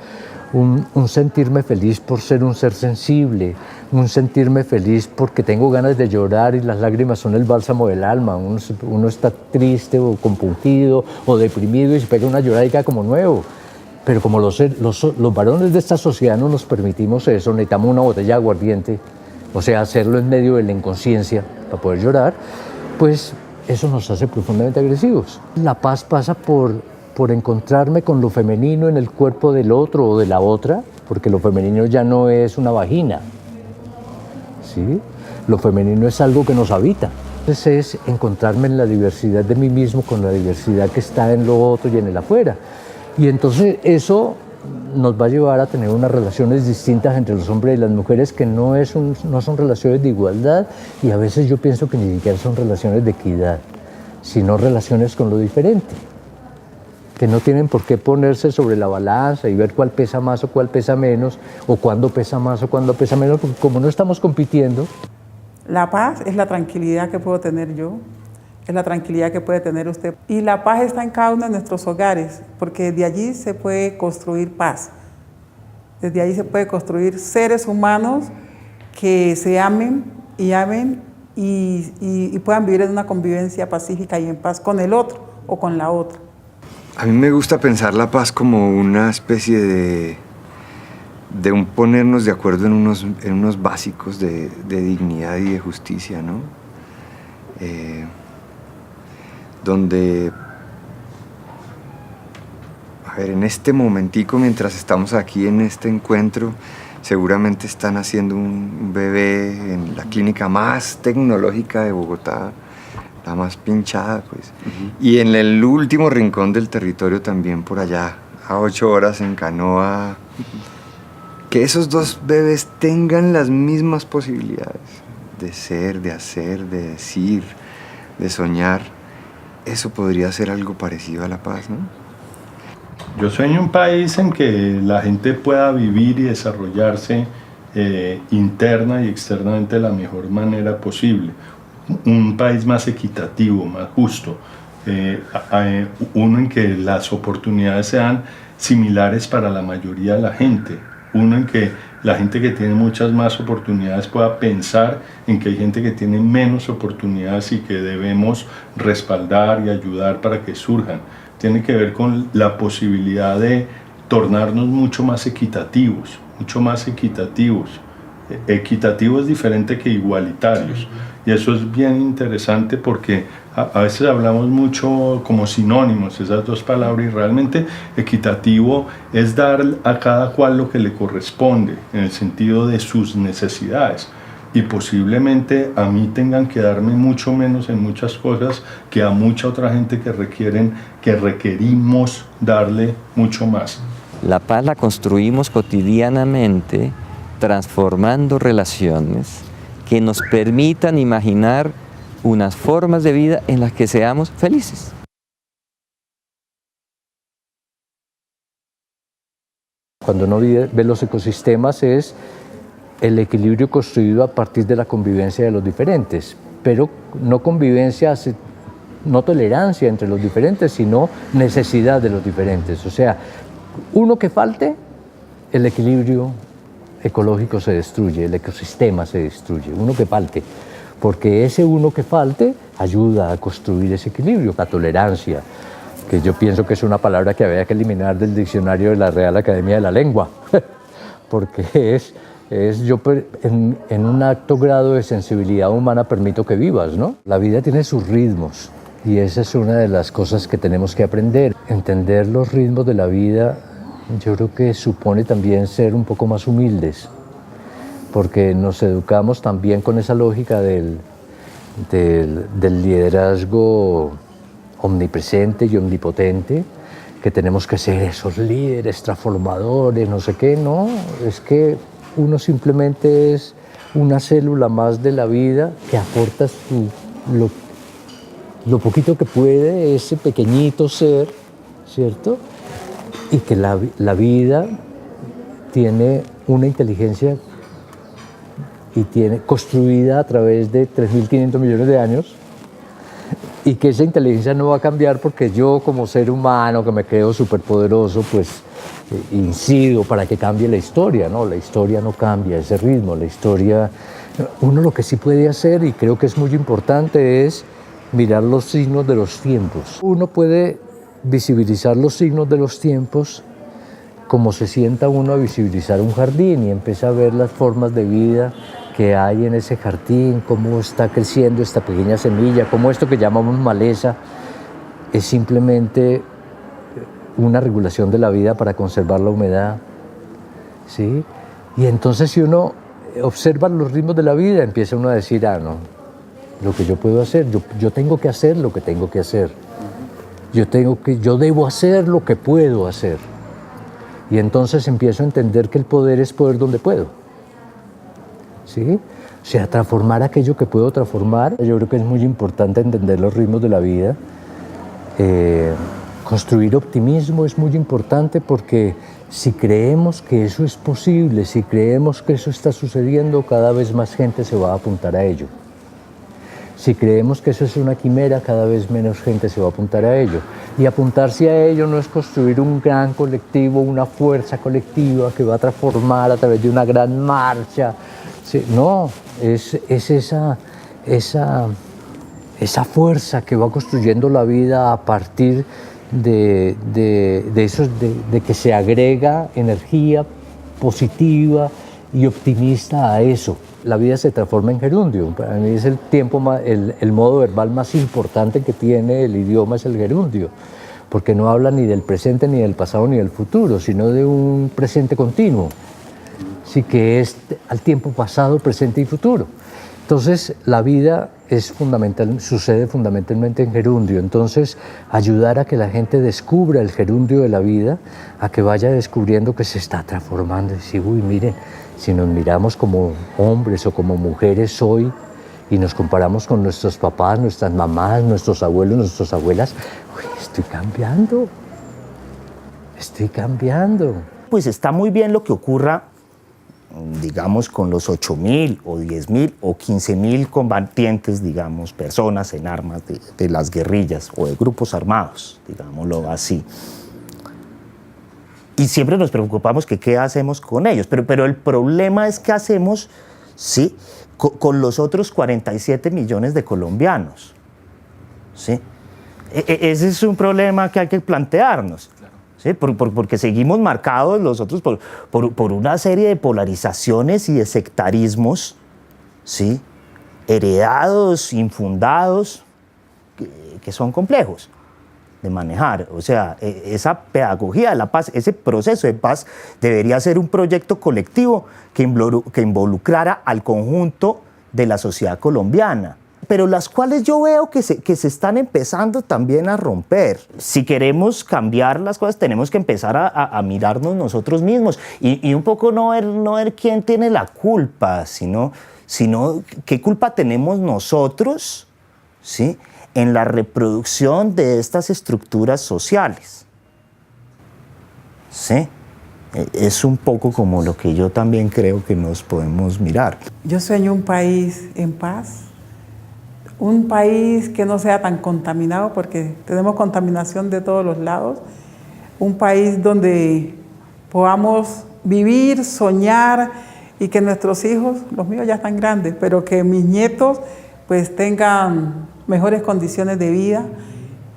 un sentirme feliz por ser un ser sensible, un sentirme feliz porque tengo ganas de llorar y las lágrimas son el bálsamo del alma. Uno está triste o compungido o deprimido y se pega una llorada y queda como nuevo. Pero como los varones de esta sociedad no nos permitimos eso, necesitamos una botella de aguardiente, o sea, hacerlo en medio de la inconsciencia para poder llorar, pues eso nos hace profundamente agresivos. La paz pasa por encontrarme con lo femenino en el cuerpo del otro o de la otra, porque lo femenino ya no es una vagina, ¿sí? Lo femenino es algo que nos habita. Entonces es encontrarme en la diversidad de mí mismo con la diversidad que está en lo otro y en el afuera. Y entonces eso nos va a llevar a tener unas relaciones distintas entre los hombres y las mujeres que no son relaciones de igualdad, y a veces yo pienso que ni siquiera son relaciones de equidad, sino relaciones con lo diferente, que no tienen por qué ponerse sobre la balanza y ver cuál pesa más o cuál pesa menos, o cuándo pesa más o cuándo pesa menos, porque como no estamos compitiendo. La paz es la tranquilidad que puedo tener yo, es la tranquilidad que puede tener usted. Y la paz está en cada uno de nuestros hogares, porque de allí se puede construir paz. Desde allí se puede construir seres humanos que se amen y puedan vivir en una convivencia pacífica y en paz con el otro o con la otra. A mí me gusta pensar la paz como una especie de un ponernos de acuerdo en unos básicos de dignidad y de justicia, ¿no? Donde, a ver, en este momentico, mientras estamos aquí en este encuentro, seguramente están haciendo un bebé en la clínica más tecnológica de Bogotá, la más pinchada, pues. Y en el último rincón del territorio también, por allá, a 8 horas en canoa. Que esos dos bebés tengan las mismas posibilidades de ser, de hacer, de decir, de soñar. Eso podría ser algo parecido a la paz, ¿no? Yo sueño un país en que la gente pueda vivir y desarrollarse interna y externamente de la mejor manera posible. Un país más equitativo, más justo, uno en que las oportunidades sean similares para la mayoría de la gente, uno en que la gente que tiene muchas más oportunidades pueda pensar en que hay gente que tiene menos oportunidades y que debemos respaldar y ayudar para que surjan. Tiene que ver con la posibilidad de tornarnos mucho más equitativos, mucho más equitativos. Equitativo es diferente que igualitarios, y eso es bien interesante porque a veces hablamos mucho como sinónimos esas dos palabras, y realmente equitativo es dar a cada cual lo que le corresponde en el sentido de sus necesidades, y posiblemente a mí tengan que darme mucho menos en muchas cosas que a mucha otra gente que requerimos darle mucho más. La paz la construimos cotidianamente, transformando relaciones que nos permitan imaginar unas formas de vida en las que seamos felices. Cuando uno ve los ecosistemas es el equilibrio construido a partir de la convivencia de los diferentes, pero no convivencia, no tolerancia entre los diferentes, sino necesidad de los diferentes. O sea, uno que falte, el equilibrio ecológico se destruye, el ecosistema se destruye, uno que falte, porque ese uno que falte ayuda a construir ese equilibrio. La tolerancia, que yo pienso que es una palabra que había que eliminar del diccionario de la Real Academia de la Lengua, porque yo en un alto grado de sensibilidad humana permito que vivas, ¿no? La vida tiene sus ritmos y esa es una de las cosas que tenemos que aprender. Entender los ritmos de la vida yo creo que supone también ser un poco más humildes, porque nos educamos también con esa lógica del liderazgo omnipresente y omnipotente, que tenemos que ser esos líderes transformadores, no sé qué, no, es que uno simplemente es una célula más de la vida que aporta lo poquito que puede, ese pequeñito ser, ¿cierto? Y que la vida tiene una inteligencia y tiene construida a través de 3.500 millones de años, y que esa inteligencia no va a cambiar porque yo como ser humano que me creo superpoderoso, pues incido para que cambie la historia, ¿no? La historia no cambia ese ritmo, la historia... Uno lo que sí puede hacer, y creo que es muy importante, es mirar los signos de los tiempos. Uno puede visibilizar los signos de los tiempos como se sienta uno a visibilizar un jardín y empieza a ver las formas de vida que hay en ese jardín, cómo está creciendo esta pequeña semilla, cómo esto que llamamos maleza es simplemente una regulación de la vida para conservar la humedad, ¿sí? Y entonces si uno observa los ritmos de la vida, empieza uno a decir, ah, no, lo que yo puedo hacer, yo tengo que hacer lo que tengo que hacer, yo debo hacer lo que puedo hacer. Y entonces empiezo a entender que el poder es poder donde puedo. ¿Sí? O sea, transformar aquello que puedo transformar. Yo creo que es muy importante entender los ritmos de la vida. Construir optimismo es muy importante porque si creemos que eso es posible, si creemos que eso está sucediendo, cada vez más gente se va a apuntar a ello. Si creemos que eso es una quimera, cada vez menos gente se va a apuntar a ello. Y apuntarse a ello no es construir un gran colectivo, una fuerza colectiva que va a transformar a través de una gran marcha. Sí, no, es esa fuerza que va construyendo la vida a partir de que se agrega energía positiva y optimista a eso. La vida se transforma en gerundio. Para mí es el modo verbal más importante que tiene el idioma, es el gerundio, porque no habla ni del presente, ni del pasado, ni del futuro, sino de un presente continuo. Sí, que es al tiempo pasado, presente y futuro. Entonces, la vida sucede fundamentalmente en gerundio. Entonces, ayudar a que la gente descubra el gerundio de la vida, a que vaya descubriendo que se está transformando. Y decir, uy, miren, si nos miramos como hombres o como mujeres hoy y nos comparamos con nuestros papás, nuestras mamás, nuestros abuelos, nuestras abuelas, uy, estoy cambiando. Pues está muy bien lo que ocurra, digamos, con los 8.000 o 10.000 o 15.000 combatientes, digamos, personas en armas de las guerrillas o de grupos armados, digámoslo así. Y siempre nos preocupamos que qué hacemos con ellos, pero el problema es qué hacemos, ¿sí?, con los otros 47 millones de colombianos, ¿sí? Ese es un problema que hay que plantearnos. ¿Sí? Porque seguimos marcados nosotros por una serie de polarizaciones y de sectarismos, ¿sí?, heredados, infundados, que son complejos de manejar. O sea, esa pedagogía de la paz, ese proceso de paz debería ser un proyecto colectivo que involucrara al conjunto de la sociedad colombiana, pero las cuales yo veo que se están empezando también a romper. Si queremos cambiar las cosas, tenemos que empezar a mirarnos nosotros mismos y un poco no ver quién tiene la culpa, sino qué culpa tenemos nosotros, ¿sí?, en la reproducción de estas estructuras sociales. ¿Sí? Es un poco como lo que yo también creo que nos podemos mirar. Yo sueño un país en paz, un país que no sea tan contaminado, porque tenemos contaminación de todos los lados, un país donde podamos vivir, soñar y que nuestros hijos, los míos ya están grandes, pero que mis nietos pues tengan mejores condiciones de vida,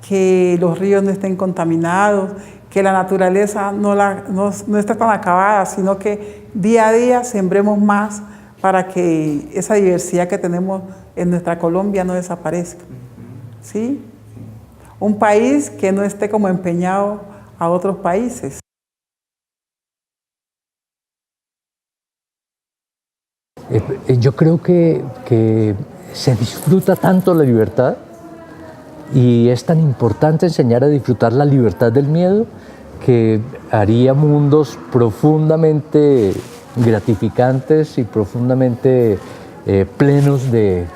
que los ríos no estén contaminados, que la naturaleza no esté tan acabada, sino que día a día sembremos más para que esa diversidad que tenemos en nuestra Colombia no desaparezca. ¿Sí? Un país que no esté como empeñado a otros países. Yo creo que se disfruta tanto la libertad Y es tan importante enseñar a disfrutar la libertad del miedo que haría mundos profundamente gratificantes y profundamente plenos de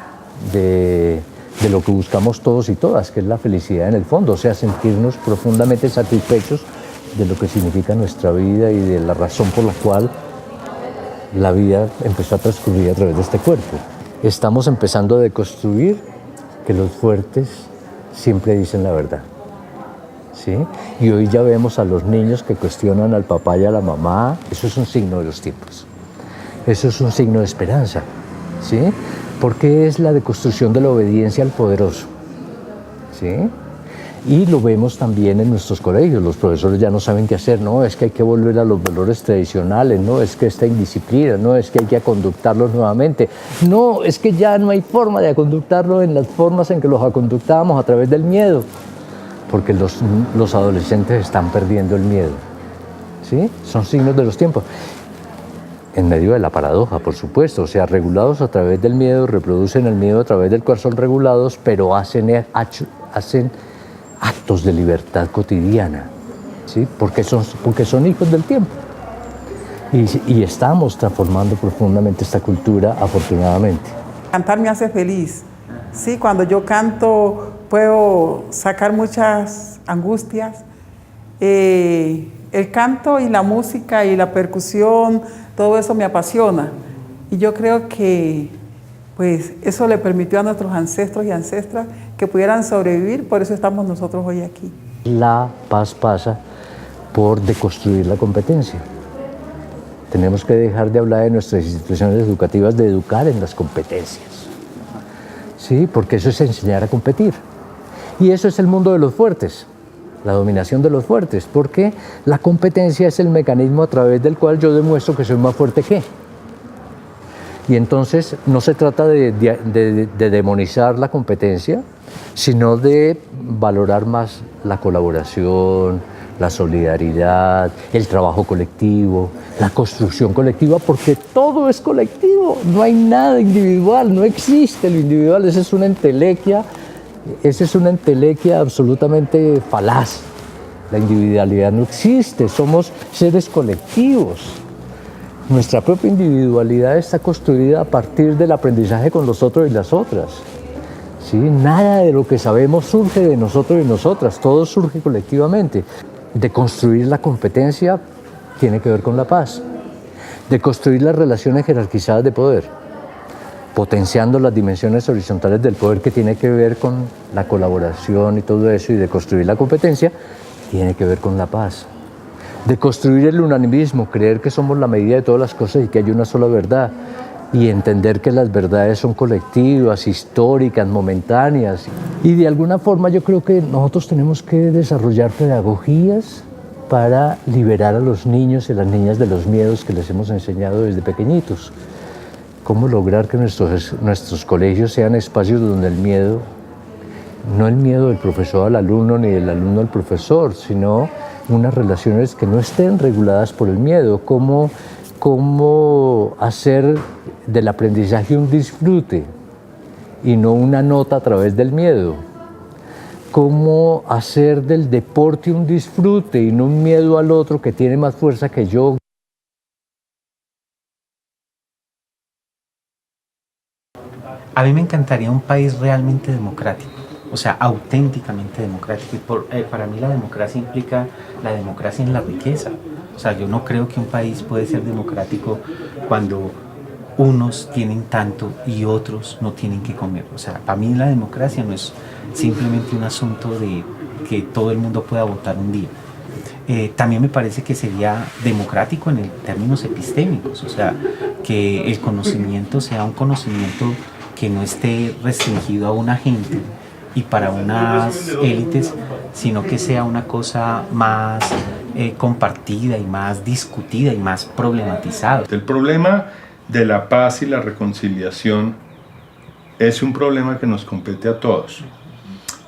lo que buscamos todos y todas, que es la felicidad en el fondo, o sea, sentirnos profundamente satisfechos de lo que significa nuestra vida y de la razón por la cual la vida empezó a transcurrir a través de este cuerpo. Estamos empezando a deconstruir que los fuertes siempre dicen la verdad, ¿sí? Y hoy ya vemos a los niños que cuestionan al papá y a la mamá. Eso es un signo de los tiempos. Eso es un signo de esperanza, ¿sí? Porque es la deconstrucción de la obediencia al poderoso, ¿sí? Y lo vemos también en nuestros colegios. Los profesores ya no saben qué hacer. No, es que hay que volver a los valores tradicionales. No, es que esta indisciplina. No, es que hay que aconductarlos nuevamente. No, es que ya no hay forma de aconductarlos en las formas en que los aconductábamos a través del miedo. Porque los adolescentes están perdiendo el miedo, ¿sí? Son signos de los tiempos. En medio de la paradoja, por supuesto. O sea, regulados a través del miedo, reproducen el miedo a través del cual son regulados, pero hacen actos de libertad cotidiana, ¿sí? Porque son hijos del tiempo. Y estamos transformando profundamente esta cultura, afortunadamente. Cantar me hace feliz. Sí, cuando yo canto puedo sacar muchas angustias. El canto y la música y la percusión, todo eso me apasiona. Y yo creo que pues eso le permitió a nuestros ancestros y ancestras que pudieran sobrevivir, por eso estamos nosotros hoy aquí. La paz pasa por deconstruir la competencia. Tenemos que dejar de hablar de nuestras instituciones educativas, de educar en las competencias, ¿sí? Porque eso es enseñar a competir. Y eso es el mundo de los fuertes, la dominación de los fuertes, porque la competencia es el mecanismo a través del cual yo demuestro que soy más fuerte que. Y entonces no se trata de demonizar la competencia, sino de valorar más la colaboración, la solidaridad, el trabajo colectivo, la construcción colectiva, porque todo es colectivo, no hay nada individual, no existe lo individual, esa es una entelequia absolutamente falaz. La individualidad no existe, somos seres colectivos. Nuestra propia individualidad está construida a partir del aprendizaje con los otros y las otras, ¿sí? Nada de lo que sabemos surge de nosotros y nosotras, todo surge colectivamente. De construir la competencia tiene que ver con la paz, de construir las relaciones jerarquizadas de poder, potenciando las dimensiones horizontales del poder que tiene que ver con la colaboración y todo eso, y de construir la competencia tiene que ver con la paz. De construir el unanimismo, creer que somos la medida de todas las cosas y que hay una sola verdad, y entender que las verdades son colectivas, históricas, momentáneas. Y de alguna forma yo creo que nosotros tenemos que desarrollar pedagogías para liberar a los niños y las niñas de los miedos que les hemos enseñado desde pequeñitos. Cómo lograr que nuestros colegios sean espacios donde el miedo, no el miedo del profesor al alumno ni del alumno al profesor, sino unas relaciones que no estén reguladas por el miedo. Cómo hacer del aprendizaje un disfrute y no una nota a través del miedo. Cómo hacer del deporte un disfrute y no un miedo al otro que tiene más fuerza que yo. A mí me encantaría un país realmente democrático, o sea, auténticamente democrático. Y para mí la democracia implica la democracia en la riqueza. O sea, yo no creo que un país puede ser democrático cuando unos tienen tanto y otros no tienen que comer. O sea, para mí la democracia no es simplemente un asunto de que todo el mundo pueda votar un día. También me parece que sería democrático en términos epistémicos, o sea, que el conocimiento sea un conocimiento que no esté restringido a una gente y para unas élites, sino que sea una cosa más compartida y más discutida y más problematizada. El problema de la paz y la reconciliación es un problema que nos compete a todos.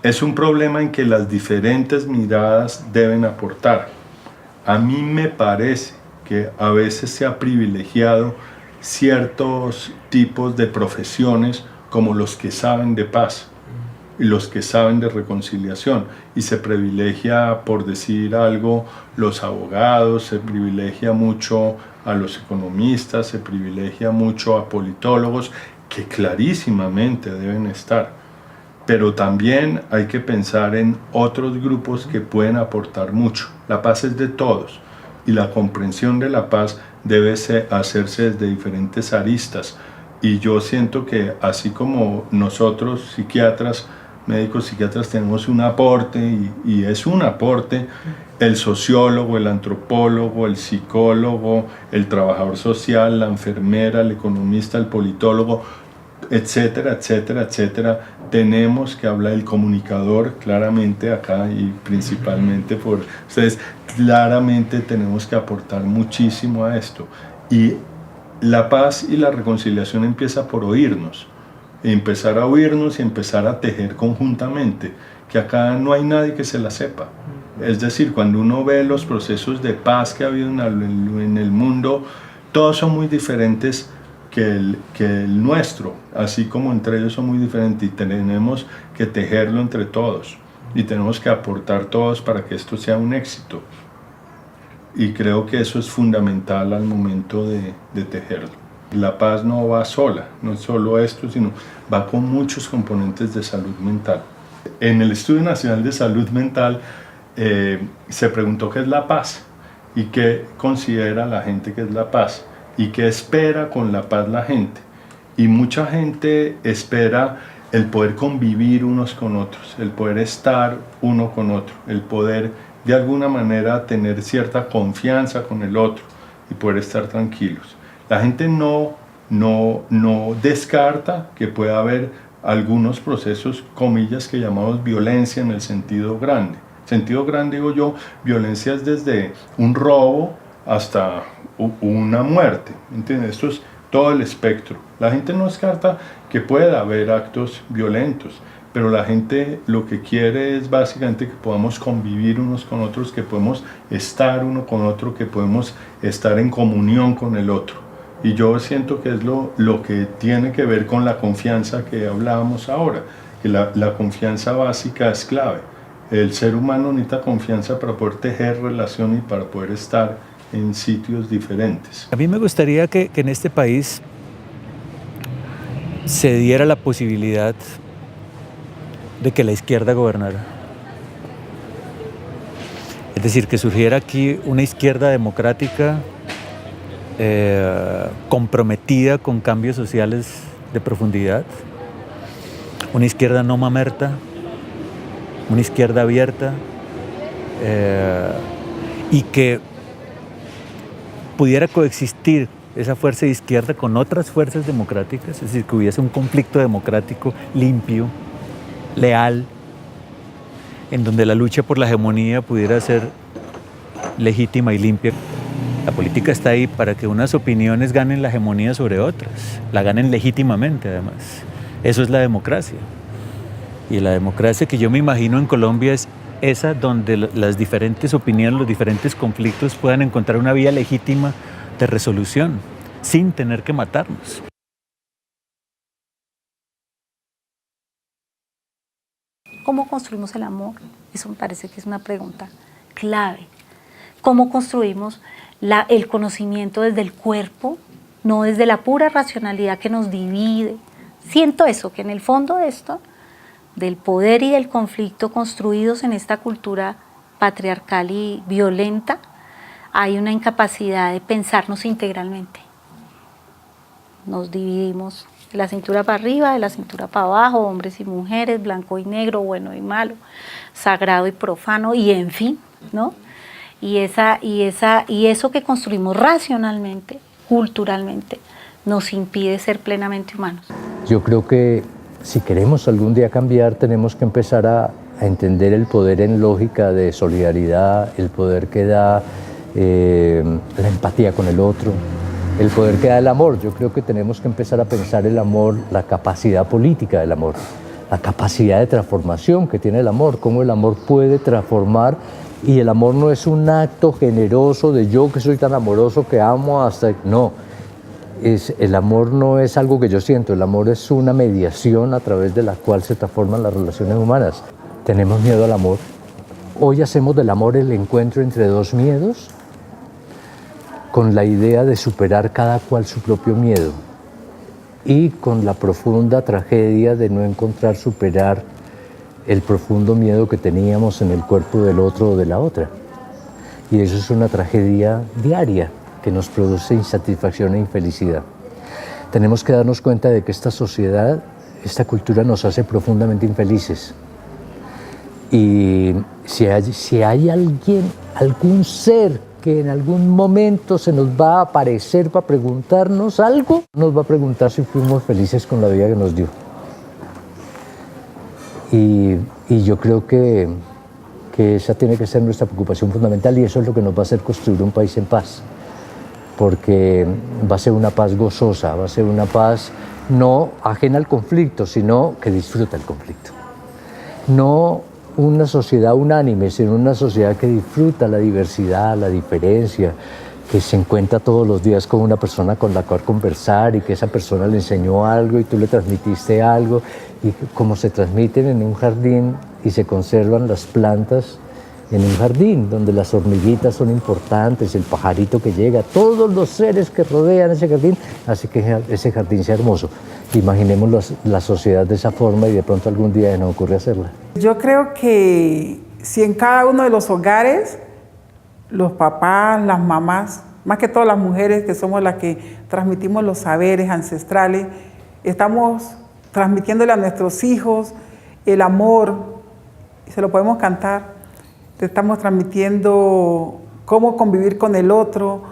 Es un problema en que las diferentes miradas deben aportar. A mí me parece que a veces se ha privilegiado ciertos tipos de profesiones como los que saben de paz. y los que saben de reconciliación, y se privilegia, por decir algo, los abogados, se privilegia mucho a los economistas, se privilegia mucho a politólogos, que clarísimamente deben estar. Pero también hay que pensar en otros grupos que pueden aportar mucho. La paz es de todos, y la comprensión de la paz debe hacerse desde diferentes aristas. Y yo siento que así como nosotros, psiquiatras, médicos psiquiatras, tenemos un aporte, y es un aporte, el sociólogo, el antropólogo, el psicólogo, el trabajador social, la enfermera, el economista, el politólogo, etcétera, etcétera, etcétera. Tenemos que hablar, el comunicador, claramente acá, y principalmente por ustedes, claramente tenemos que aportar muchísimo a esto. Y la paz y la reconciliación empieza por oírnos, empezar a oírnos y empezar a tejer conjuntamente, que acá no hay nadie que se la sepa. Es decir, cuando uno ve los procesos de paz que ha habido en el mundo, todos son muy diferentes que el nuestro, así como entre ellos son muy diferentes, y tenemos que tejerlo entre todos, y tenemos que aportar todos para que esto sea un éxito. Y creo que eso es fundamental al momento de tejerlo. La paz no va sola, no es solo esto, sino va con muchos componentes de salud mental. En el Estudio Nacional de Salud Mental se preguntó qué es la paz y qué considera la gente que es la paz y qué espera con la paz la gente. Y mucha gente espera el poder convivir unos con otros, el poder estar uno con otro, el poder de alguna manera tener cierta confianza con el otro y poder estar tranquilos. La gente no descarta que pueda haber algunos procesos, comillas, que llamamos violencia en el sentido grande. Sentido grande, digo yo, violencia es desde un robo hasta una muerte, ¿entiendes? Esto es todo el espectro. La gente no descarta que pueda haber actos violentos, pero la gente lo que quiere es básicamente que podamos convivir unos con otros, que podemos estar uno con otro, que podemos estar en comunión con el otro. Y yo siento que es lo que tiene que ver con la confianza que hablábamos ahora, que la confianza básica es clave. El ser humano necesita confianza para poder tejer relación y para poder estar en sitios diferentes. A mí me gustaría que en este país se diera la posibilidad de que la izquierda gobernara. Es decir, que surgiera aquí una izquierda democrática comprometida con cambios sociales de profundidad, una izquierda no mamerta, una izquierda abierta, y que pudiera coexistir esa fuerza de izquierda con otras fuerzas democráticas, es decir, que hubiese un conflicto democrático limpio, leal, en donde la lucha por la hegemonía pudiera ser legítima y limpia. La política está ahí para que unas opiniones ganen la hegemonía sobre otras, la ganen legítimamente además. Eso es la democracia. Y la democracia que yo me imagino en Colombia es esa donde las diferentes opiniones, los diferentes conflictos puedan encontrar una vía legítima de resolución, sin tener que matarnos. ¿Cómo construimos el amor? Eso me parece que es una pregunta clave. ¿Cómo construimos el conocimiento desde el cuerpo, no desde la pura racionalidad que nos divide? Siento eso, que en el fondo de esto, del poder y del conflicto construidos en esta cultura patriarcal y violenta, hay una incapacidad de pensarnos integralmente. Nos dividimos de la cintura para arriba, de la cintura para abajo, hombres y mujeres, blanco y negro, bueno y malo, sagrado y profano, y en fin, ¿no? Y eso que construimos racionalmente, culturalmente, nos impide ser plenamente humanos. Yo creo que si queremos algún día cambiar, tenemos que empezar a entender el poder en lógica de solidaridad, el poder que da la empatía con el otro, el poder que da el amor. Yo creo que tenemos que empezar a pensar el amor, la capacidad política del amor, la capacidad de transformación que tiene el amor, cómo el amor puede transformar. Y el amor no es un acto generoso de yo que soy tan amoroso que amo hasta... No, el amor no es algo que yo siento, el amor es una mediación a través de la cual se transforman las relaciones humanas. Tenemos miedo al amor. Hoy hacemos del amor el encuentro entre dos miedos con la idea de superar cada cual su propio miedo y con la profunda tragedia de no encontrar superar el profundo miedo que teníamos en el cuerpo del otro o de la otra. Y eso es una tragedia diaria que nos produce insatisfacción e infelicidad. Tenemos que darnos cuenta de que esta sociedad, esta cultura nos hace profundamente infelices. Y si hay alguien, algún ser que en algún momento se nos va a aparecer para preguntarnos algo, nos va a preguntar si fuimos felices con la vida que nos dio. Y yo creo que esa tiene que ser nuestra preocupación fundamental y eso es lo que nos va a hacer construir un país en paz. Porque va a ser una paz gozosa, va a ser una paz no ajena al conflicto, sino que disfruta el conflicto. No una sociedad unánime, sino una sociedad que disfruta la diversidad, la diferencia, que se encuentra todos los días con una persona con la cual conversar y que esa persona le enseñó algo y tú le transmitiste algo y como se transmiten en un jardín y se conservan las plantas en un jardín donde las hormiguitas son importantes, el pajarito que llega, todos los seres que rodean ese jardín, hace que ese jardín sea hermoso. Imaginemos la sociedad de esa forma y de pronto algún día nos ocurre hacerla. Yo creo que si en cada uno de los hogares, los papás, las mamás, más que todas las mujeres que somos las que transmitimos los saberes ancestrales, estamos transmitiéndole a nuestros hijos el amor, y se lo podemos cantar. Te estamos transmitiendo cómo convivir con el otro,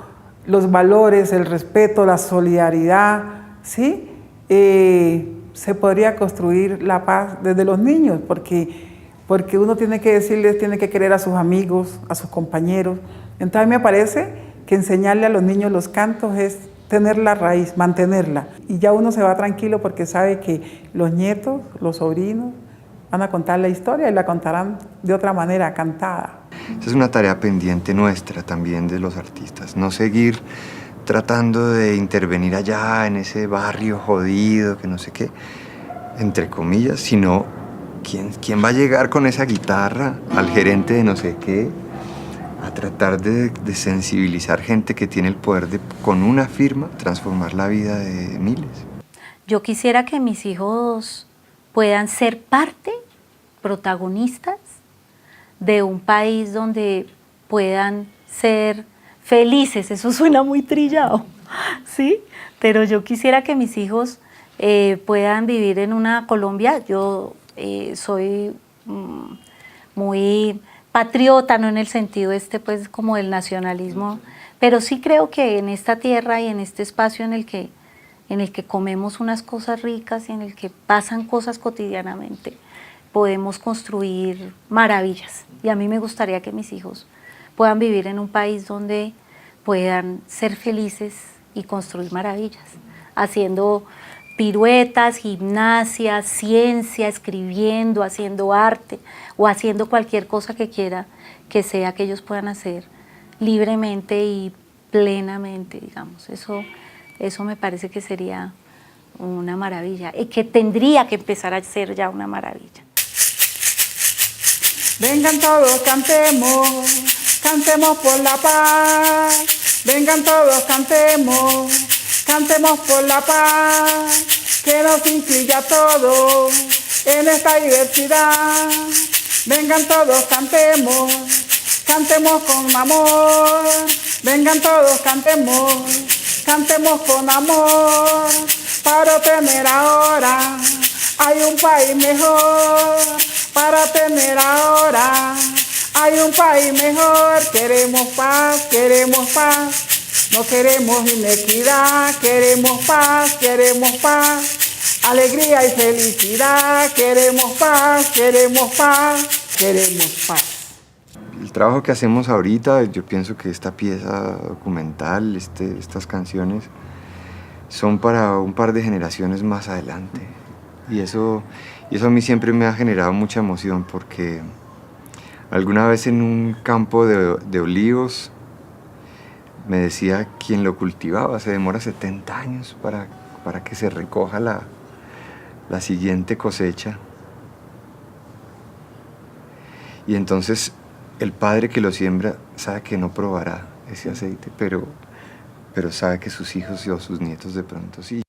los valores, el respeto, la solidaridad, ¿sí? Se podría construir la paz desde los niños, porque uno tiene que decirles, tiene que querer a sus amigos, a sus compañeros. Entonces me parece que enseñarle a los niños los cantos es tener la raíz, mantenerla. Y ya uno se va tranquilo porque sabe que los nietos, los sobrinos, van a contar la historia y la contarán de otra manera, cantada. Esa es una tarea pendiente nuestra también de los artistas, no seguir tratando de intervenir allá en ese barrio jodido, que no sé qué, entre comillas, sino ¿quién va a llegar con esa guitarra al gerente de no sé qué a tratar de sensibilizar gente que tiene el poder de, con una firma, transformar la vida de miles? Yo quisiera que mis hijos puedan ser parte, protagonistas de un país donde puedan ser felices. Eso suena muy trillado, ¿sí? Pero yo quisiera que mis hijos puedan vivir en una Colombia. Yo soy muy patriota, no en el sentido pues como del nacionalismo, pero sí creo que en esta tierra y en este espacio en el que comemos unas cosas ricas y en el que pasan cosas cotidianamente, podemos construir maravillas. Y a mí me gustaría que mis hijos puedan vivir en un país donde puedan ser felices y construir maravillas, haciendo piruetas, gimnasia, ciencia, escribiendo, haciendo arte o haciendo cualquier cosa que quiera que sea que ellos puedan hacer libremente y plenamente, digamos. Eso me parece que sería una maravilla y que tendría que empezar a ser ya una maravilla. Vengan todos, cantemos, cantemos por la paz. Vengan todos, cantemos, cantemos por la paz. Que nos incluya a todos en esta diversidad. Vengan todos, cantemos, cantemos con amor. Vengan todos, cantemos, cantemos con amor. Para tener ahora hay un país mejor. Para tener ahora hay un país mejor. Queremos paz, queremos paz. No queremos inequidad, queremos paz, queremos paz. Alegría y felicidad, queremos paz, queremos paz, queremos paz. El trabajo que hacemos ahorita, yo pienso que esta pieza documental, estas canciones, son para un par de generaciones más adelante. Y eso a mí siempre me ha generado mucha emoción porque alguna vez en un campo de olivos me decía quien lo cultivaba, se demora 70 años para que se recoja la siguiente cosecha. Y entonces el padre que lo siembra sabe que no probará ese aceite, pero sabe que sus hijos o sus nietos de pronto sí.